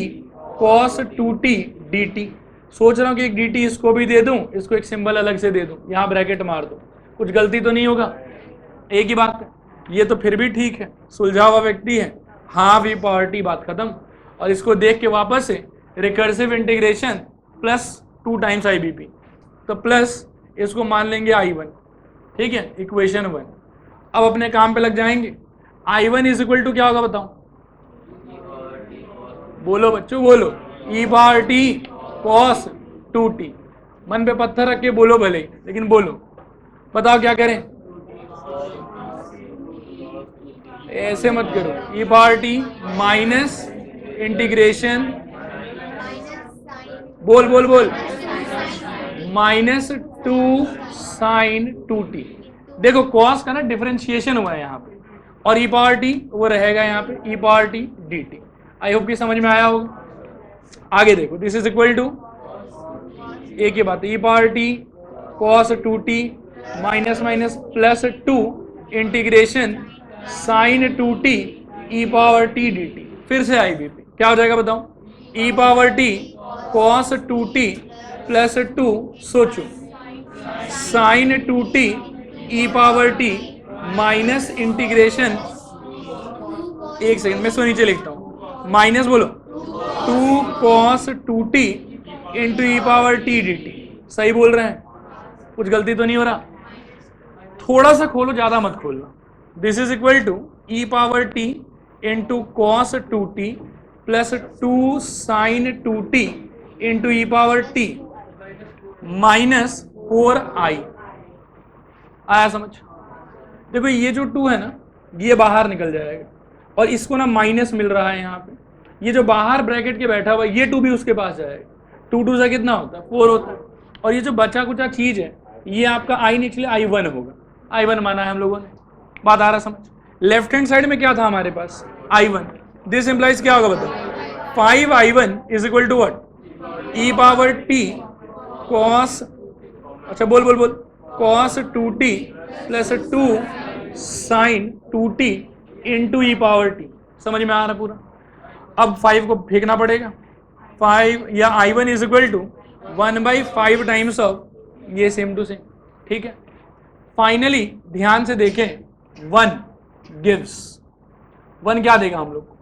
[SPEAKER 1] cos 2t dt। सोच रहा हूं कि एक dt इसको भी दे दूं, इसको एक सिंबल अलग से दे दूं, यहां ब्रैकेट मार दो, कुछ गलती तो नहीं होगा? एक ही बात है, ये तो फिर भी ठीक है, सुलझा हुआ व्यक्ति है। हाफ ई पावर टी, बात खत्म। और इसको देख के वापस से recursive integration plus 2 times IBP, तो प्लस इसको मान लेंगे I1, ठीक है? इक्वेशन 1। अब अपने काम पे लग जाएंगे। I1 इज इक्वल टू क्या होगा बताओ? बोलो बच्चों बोलो, e power t cos 2t। मन पे पत्थर रख के बोलो भले, लेकिन बोलो। बताओ क्या करें? ऐसे मत करो, ई पावर टी माइनस इंटीग्रेशन, बोल बोल बोल, माइनस 2 साइन 2t। देखो कॉस का ना डिफरेंशिएशन हुआ है यहाँ पे, और ई पावर टी वो रहेगा यहाँ पे e power t d T. I hope कि समझ में आया होगा। आगे देखो, दिस इज इक्वल टू, एक ही बात, e power t cos 2t minus minus plus 2 integration sine 2t e power t d t. फिर से IBP क्या हो जाएगा बताओ? E power t cos 2t plus 2, सोचो sine 2t e power t minus integration, एक सेकंड मैं इसको नीचे लिखता हूं, माइनस बोलो 2 कॉस 2t इंटू ई पावर टी डी टी। सही बोल रहे हैं? कुछ गलती तो नहीं हो रहा? थोड़ा सा खोलो, ज्यादा मत खोलना। This is equal to e power t into cos 2t plus 2 sine 2t into E power t minus 4i। आया समझ? देखो ये जो 2 है ना, ये बाहर निकल जाएगा, और इसको ना माइनस मिल रहा है यहाँ पे। ये जो बाहर ब्रैकेट के बैठा हुआ ये 2 भी उसके पास जाएगा। 2 2 से कितना होता है? 4 होता है। और ये जो बचा कुचा चीज है ये आपका i निकले I1 होगा। I1 माना है हम लोगों ने। बात आ रहा समझ? लेफ्ट हैंड साइड में क्या था हमारे पास? I1। दिस इंप्लाइज क्या होगा बताओ? 5i1 is equal to what? E power t cos, अच्छा बोल बोल बोल, cos 2t plus 2 sine 2t into ई पावर टी। समझ में आ रहा पूरा? अब 5 को फेंकना पड़ेगा, 5 या I1 is equal to 1/5 times of ये सेम टू सेम। ठीक है, फाइनली ध्यान से देखें, 1 गिव्स 1 क्या देगा हम लोग?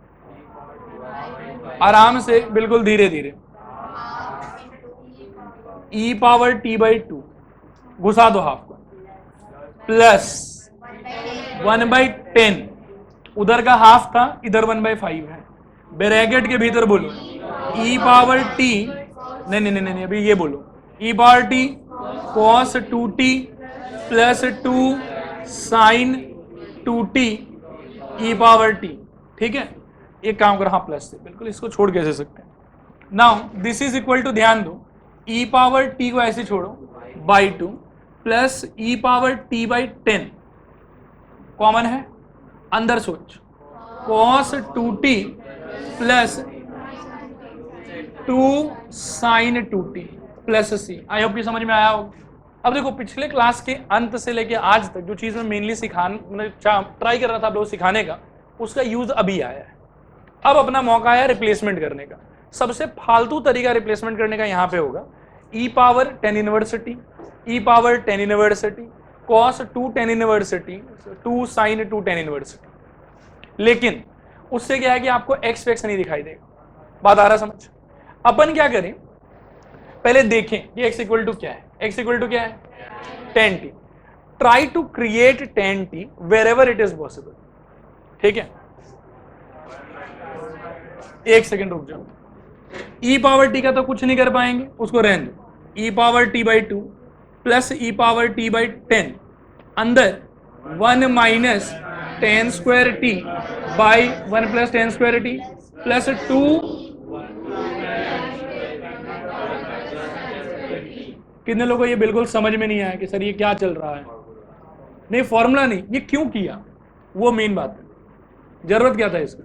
[SPEAKER 1] आराम से, बिल्कुल धीरे धीरे, ई पावर टी बाई 2 घुसा दो हाफ को, प्लस 1/10, उधर का हाफ था, इधर 1/5 है, ब्रैकेट के भीतर बोलो ई पावर टी, नहीं, अभी ये बोलो e power t cos 2t plus 2 sine 2t e power t. ठीक है, एक काम करो, हाँ प्लस से, बिल्कुल इसको छोड़ कैसे सकते हैं? Now this is equal to, ध्यान दो, ई पावर टी को ऐसे छोड़ो by 2 plus e power t by 10 common है, अंदर सोच, cos 2t plus 2 sine 2t plus c. I hope कि समझ में आया होगा। अब देखो, पिछले क्लास के अंत से लेके आज तक जो चीज मैं मेनली ट्राई कर रहा था आप लोग सिखाने का, उसका यूज अभी आया है। अब अपना मौका है रिप्लेसमेंट करने का। सबसे फालतू तरीका रिप्लेसमेंट करने का यहाँ पे होगा, ई पावर 10 इनवर्सिटी, ई पावर 10 इनवर्सिटी, कॉस 2 10 इनवर्सिटी, 2 साइन 2 10 इनवर्सिटी। लेकिन उससे क्या है कि आपको एक्स वेक्स नहीं दिखाई देगा। बात आ रहा समझ? अपन क्या करें, पहले देखें कि एक्स इक्वल टू क्या है। एक्स इक्वल टू क्या है? 10t। Try to create 10t wherever it is possible. ठीक है, एक सेकेंड रुक जाओ। ई पावर टी का तो कुछ नहीं कर पाएंगे, उसको रहने दो। E power t by 2 plus e power t by 10, अंदर 1 minus 10 square t by 1 plus 10 square t plus 2 कितने लोगों को ये बिल्कुल समझ में नहीं आया कि सर ये क्या चल रहा है? नहीं, फॉर्मूला नहीं, ये क्यों किया वो मेन बात है। जरूरत क्या था इसका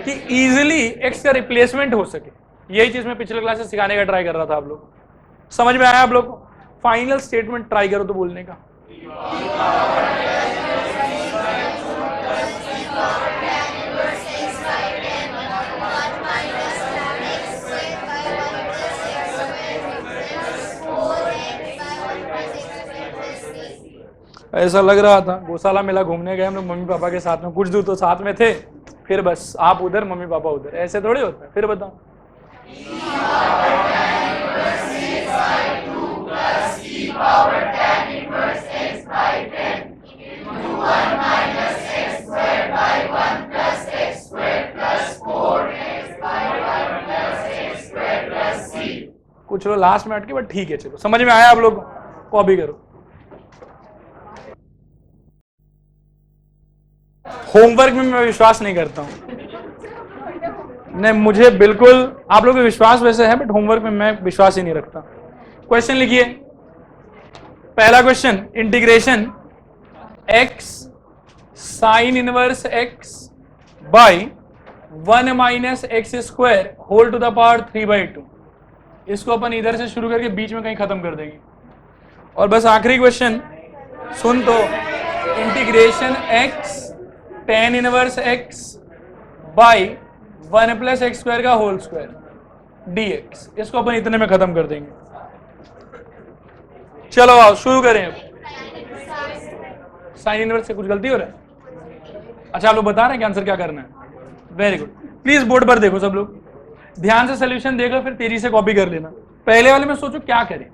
[SPEAKER 1] कि इजीली एक्स का रिप्लेसमेंट हो सके। यही चीज मैं पिछले क्लास से सिखाने का ट्राई कर रहा था। आप लोग समझ में आया? आप लोग को फाइनल स्टेटमेंट ट्राई करो तो बोलने का। ऐसा लग रहा था गौशाला मेला घूमने गए हम लोग मम्मी पापा के साथ में, कुछ दूर तो साथ में थे, फिर बस आप उधर मम्मी पापा उधर, ऐसे थोड़ी होता है। फिर बताओ, कुछ लोग लास्ट में अटके, बट ठीक है, चलो समझ में आया आप लोग को? कॉपी करो। होमवर्क में मैं विश्वास नहीं करता हूं। नहीं, मुझे बिल्कुल आप लोगों को विश्वास वैसे है, बट होमवर्क में मैं विश्वास ही नहीं रखता। क्वेश्चन लिखिए। पहला question, integration x sine inverse x by 1 minus x square whole to the power 3/2। इसको अपन इधर से शुरू करके बीच में कहीं खत्म कर देंगे। और बस आखिरी क्वेश्चन सुन तो, integration x tan inverse x by 1 plus x square का होल स्क्वायर dx। इसको अपन इतने में खत्म कर देंगे। चलो आओ शुरू करें। साइन इनवर्स से कुछ गलती हो रहा है? अच्छा, आप लोग बता रहे हैं कि आंसर क्या करना है? Very good. प्लीज बोर्ड पर देखो सब लोग, ध्यान से सोल्यूशन देखो, फिर तेजी से कॉपी कर लेना। पहले वाले में सोचो क्या करें।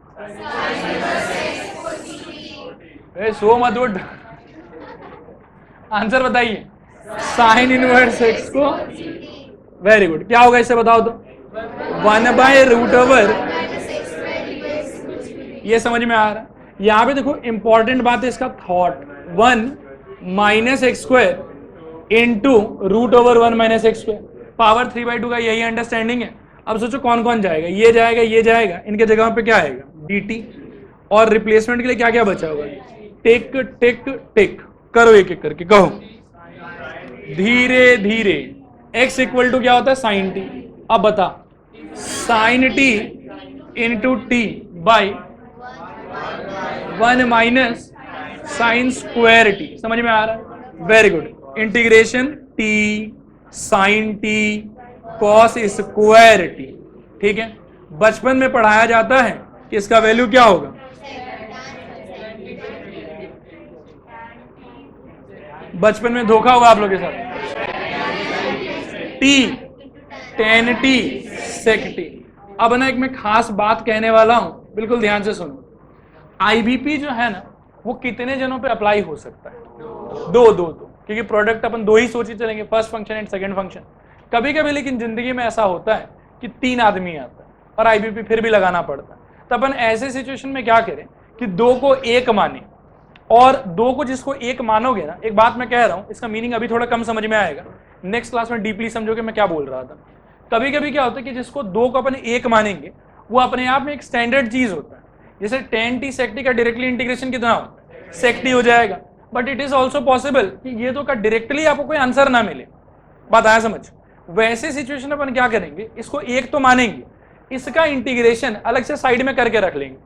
[SPEAKER 1] सो मत उठ, आंसर बताइए। साइन इनवर्स एक्स को, वेरी गुड, क्या होगा इससे बताओ तो? 1/√, ये समझ में आ रहा है? यहां पे देखो इंपॉर्टेंट बात है इसका thought, 1 minus x square into √1 minus x square, power 3/2 का यही अंडरस्टैंडिंग है। अब सोचो कौन कौन जाएगा, ये जाएगा, ये जाएगा, इनके जगह पे क्या आएगा? dt। और रिप्लेसमेंट के लिए क्या क्या बचा होगा? टिक टिक टिक करो, एक एक करके कहो धीरे धीरे। x इक्वल टू क्या होता है? Sine t. अब बता, sine t into t by 1 minus sine square t. समझ में आ रहा है? Very good. Integration t sine t cos square t. ठीक है, बचपन में पढ़ाया जाता है कि इसका वैल्यू क्या होगा? बचपन में धोखा होगा आप लोग के साथ। T ten T sec T. अब ना एक मैं खास बात कहने वाला हूं, बिल्कुल ध्यान से सुनो। आईबीपी जो है ना, वो कितने जनों पे अप्लाई हो सकता है? दो, क्योंकि प्रोडक्ट अपन दो ही सोच चलेंगे, first function and second function. कभी कभी लेकिन जिंदगी में ऐसा होता है कि 3 आदमी आता है और आईबीपी फिर भी लगाना पड़ता है। तो अपन ऐसे सिचुएशन में क्या करें कि 2 को 1 माने, और 2 को जिसको 1 मानोगे ना, एक बात मैं कह रहा हूं, इसका मीनिंग अभी थोड़ा कम समझ में आएगा, नेक्स्ट क्लास में डीपली समझोगे मैं क्या बोल रहा था। कभी कभी क्या होता है कि जिसको 2 को अपन 1 मानेंगे, वो अपने आप में एक स्टैंडर्ड चीज होता है। जैसे tan t sec t का डायरेक्टली इंटीग्रेशन कितना होता है? sec t हो जाएगा। But it is also possible कि ये 2 का डायरेक्टली आपको कोई आंसर ना मिले। बात आया समझ? वैसे सिचुएशन अपन क्या करेंगे, इसको 1 तो मानेंगे, इसका इंटीग्रेशन अलग से साइड में करके रख लेंगे।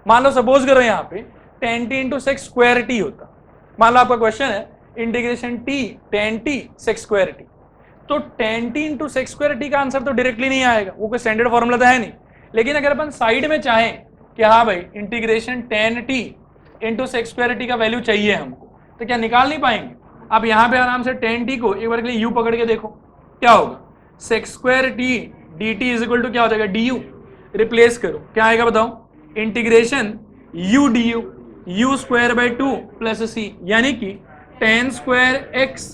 [SPEAKER 1] मान लो सपोज करो यहाँ पे tan t into sec square t होता। मान लो आपका क्वेश्चन है integration t tan t sec square t, तो tan t into sec square t का आंसर तो डायरेक्टली नहीं आएगा, वो कोई स्टैंडर्ड फॉर्मूला तो है नहीं। लेकिन अगर अपन साइड में चाहें कि हाँ भाई integration tan t into sec square t का वैल्यू चाहिए हमको, तो क्या निकाल नहीं पाएंगे? आप यहाँ पे आराम से tan t को एक बार के लिए u पकड़ के देखो, क्या होगा? Sec square t d t is equal to क्या हो जाएगा? D you. रिप्लेस करो, क्या आएगा बताओ? Integration u d u, u square by 2 plus c, यानी कि tan square x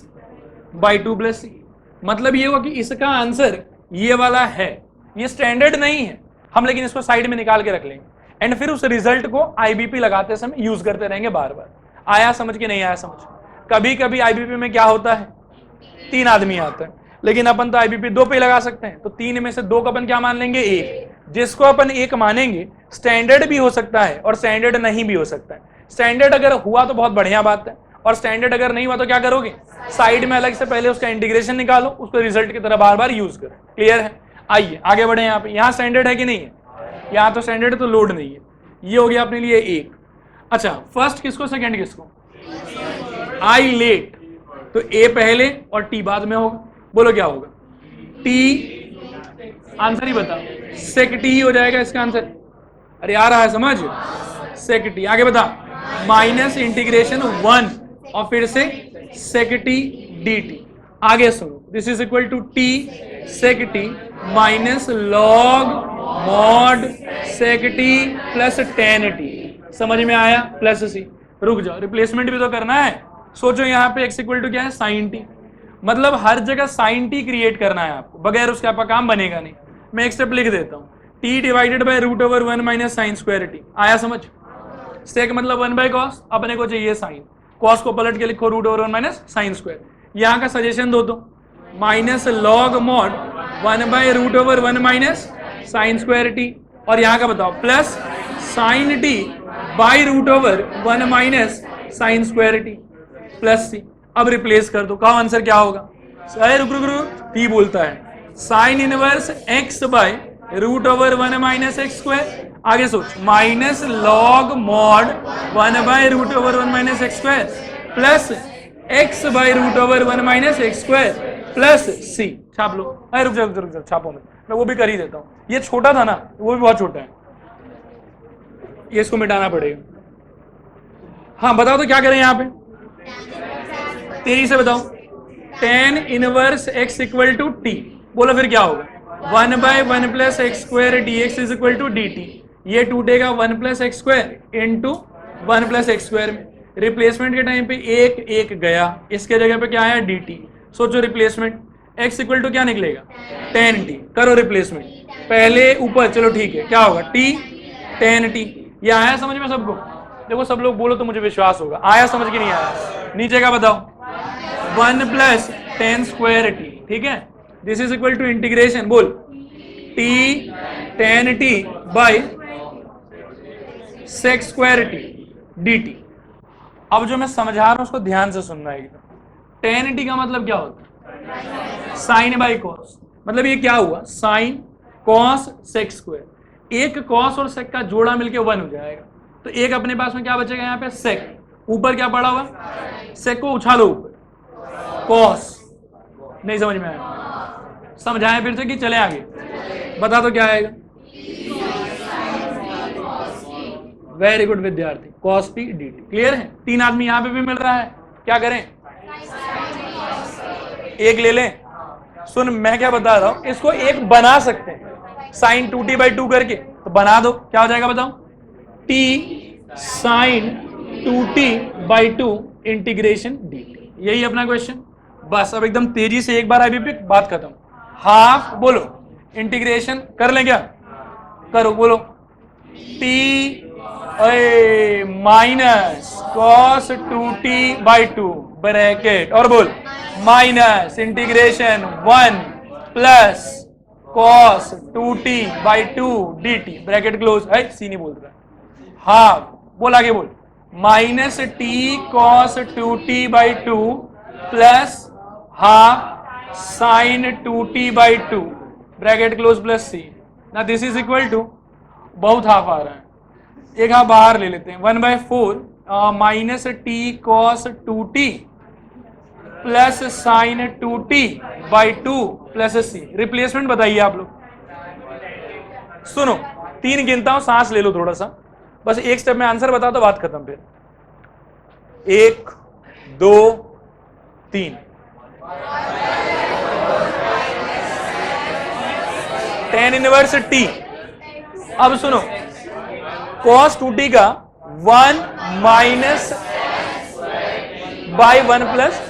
[SPEAKER 1] by 2 plus c. मतलब ये हुआ कि इसका आंसर ये वाला है। ये स्टैंडर्ड नहीं है हम, लेकिन इसको साइड में निकाल के रख लेंगे एंड फिर उस रिजल्ट को आईबीपी लगाते समय यूज करते रहेंगे बार बार। आया समझ के नहीं आया समझ? कभी कभी आईबीपी में क्या होता है, 3 आदमी आता है, लेकिन अपन तो आईबीपी 2 पे लगा सकते हैं, तो 3 में से 2 का अपन क्या मान लेंगे? 1। जिसको अपन 1 मानेंगे स्टैंडर्ड भी हो सकता है और स्टैंडर्ड नहीं भी हो सकता है। स्टैंडर्ड अगर हुआ तो बहुत बढ़िया बात है, और स्टैंडर्ड अगर नहीं हुआ तो क्या करोगे? साइड में अलग से पहले उसका इंटीग्रेशन निकालो, उसको रिजल्ट की तरह बार बार यूज करो। क्लियर है? आइए आगे बढ़े। यहाँ पे यहाँ स्टैंडर्ड है कि नहीं है? यहाँ तो स्टैंडर्ड तो लोड नहीं है। ये हो गया अपने लिए 1। अच्छा, फर्स्ट किसको सेकंड किसको? आई लेट, तो ए पहले और टी बाद में होगा। बोलो क्या होगा? टी, आंसर ही बता, सेक टी हो जाएगा इसका आंसर। अरे आ रहा है समझ? सेक टी। आगे बता, माइनस इंटीग्रेशन 1 और फिर से सेक टी डी टी। आगे सुनो, this is equal to t sec t minus log mod sec t plus tan t. समझ में आया? Plus c. रुक जाओ, रिप्लेसमेंट भी तो करना है। सोचो यहाँ पे x इक्वल टू क्या है? Sine t. मतलब हर जगह साइन टी क्रिएट करना है आपको, बगैर उसके आपका काम बनेगा नहीं। मैं एक स्टेप लिख देता हूँ, t divided by root over 1 minus sine square t. आया समझ? सेक मतलब 1 बाय कॉस, अपने को चाहिए साइन, कॉस को पलट के लिखो root over 1 minus sine square. यहाँ का सजेशन दो तो minus log mod 1 by root over 1 minus sine square t, और यहाँ का बताओ plus sine t by root over 1 minus sine square t plus c. अब रिप्लेस कर दो, कहो आंसर क्या होगा? रुक रुक रुक, टी बोलता है sine inverse x by root over 1 minus x square. आगे सोच, minus log mod 1 by root over 1 minus x square plus x by root over 1 minus x square plus c. छाप लो। अरे रुक जाओ, छापो मैं वो भी कर ही देता हूँ। ये छोटा था ना, वो भी बहुत छोटा है, ये इसको मिटाना पड़ेगा। हाँ बताओ तो क्या करें यहाँ पे? तेजी से बताओ। tan inverse x equal to t. बोलो फिर क्या होगा? 1 by 1 plus x square d x is equal to d t. ये टूटेगा 1 plus x square into 1 plus x square में। रिप्लेसमेंट के टाइम पे एक एक गया, इसके जगह पे क्या आया? D t. सोचो रिप्लेसमेंट, x इक्वल टू क्या निकलेगा? tan T. करो रिप्लेसमेंट, पहले ऊपर, चलो ठीक है, क्या होगा? t tan T. ये आया समझ में सबको? देखो सब लोग बोलो तो मुझे विश्वास होगा। आया समझ के नहीं आया? नीचे का बताओ। 1 प्लस tan स्क्वायर टी, ठीक है, this is equal to integration, बोल, t tan t by sec square t d t. अब जो मैं समझा रहा हूं उसको ध्यान से सुनना एकदम। tan टी का मतलब क्या होता है? Sine by cos. मतलब ये क्या हुआ? Sine cos sec square. एक कॉस और सेक का जोड़ा मिलके 1 हो जाएगा, तो एक अपने पास में क्या बचेगा यहाँ पे? सेक। ऊपर क्या पड़ा हुआ, सेक को उछालो ऊपर, कॉस। नहीं समझ में आया, समझाएं फिर से कि चले आगे, बता दो क्या आएगा। वेरी गुड विद्यार्थी, cos p dt। क्लियर है, 3 आदमी यहां पे भी मिल रहा है, क्या करें, एक ले लें। सुन मैं क्या बता रहा हूं, इसको एक बना सकते हैं साइन 2t/2 करके, तो बना दो, क्या हो जाएगा बताओ, t sign 2t/2 integration dt। यही अपना क्वेश्चन। बस अब एकदम तेजी से एक बार अभी भी बात खत्म। हाफ बोलो, इंटीग्रेशन कर लें क्या, करो बोलो, t minus cos 2t/2 bracket, और बोल minus integration 1 plus cos 2t/2 dt bracket close है, सी नहीं बोल रहा, हाफ बोल आगे बोल, minus t cos 2t/2 plus half sine 2t/2 bracket close plus c. ना दिस इज इक्वल टू, बहुत हाफ आ रहा है, एक हाफ बाहर ले लेते हैं, 1/4 minus t cos 2t plus sine 2t/2 plus c. Replacement बताइए आप लोग। सुनो 3 गिनता हूं, सांस ले लो थोड़ा सा, बस एक स्टेप में आंसर बता दो, बात खत्म। फिर 1 2 3, tan इनवर्स t। अब सुनो cos 2t का 1 माइनस बाई 1 प्लस,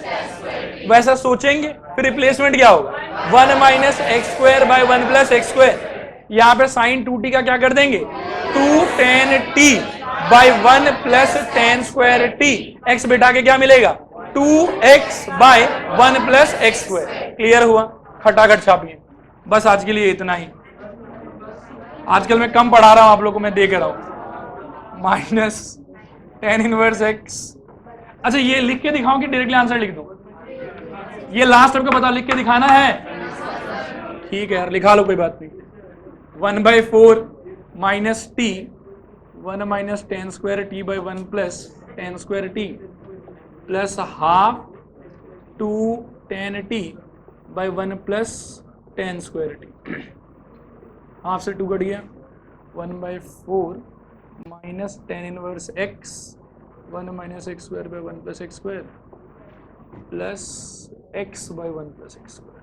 [SPEAKER 1] वैसा सोचेंगे, फिर रिप्लेसमेंट क्या होगा, 1 minus x square by 1 plus x square. यहां पे साइन 2t का क्या कर देंगे, 2 tan t by 1 plus tan square t, x बिठा के क्या मिलेगा, 2x by 1 plus x square. Clear हुआ, खटाखट छापिए। बस आज के लिए इतना ही, आजकल मैं कम पढ़ा रहा हूं आप लोगों को, मैं देख रहा हूं, माइनस tan इनवर्स x। अच्छा ये लिख के दिखाऊं कि डायरेक्टली आंसर लिख दूं, ये लास्ट स्टेप का बता, लिख के दिखाना है, ठीक है यार लिखा लो, कोई बात नहीं। 1/4 minus T 1 minus tan square t by 1 plus tan square t plus half 2 tan t by 1 plus tan square t। Half से 2 कट गया, 1/4 minus tan inverse x 1 minus x square by 1 plus x square plus x by 1 plus x square.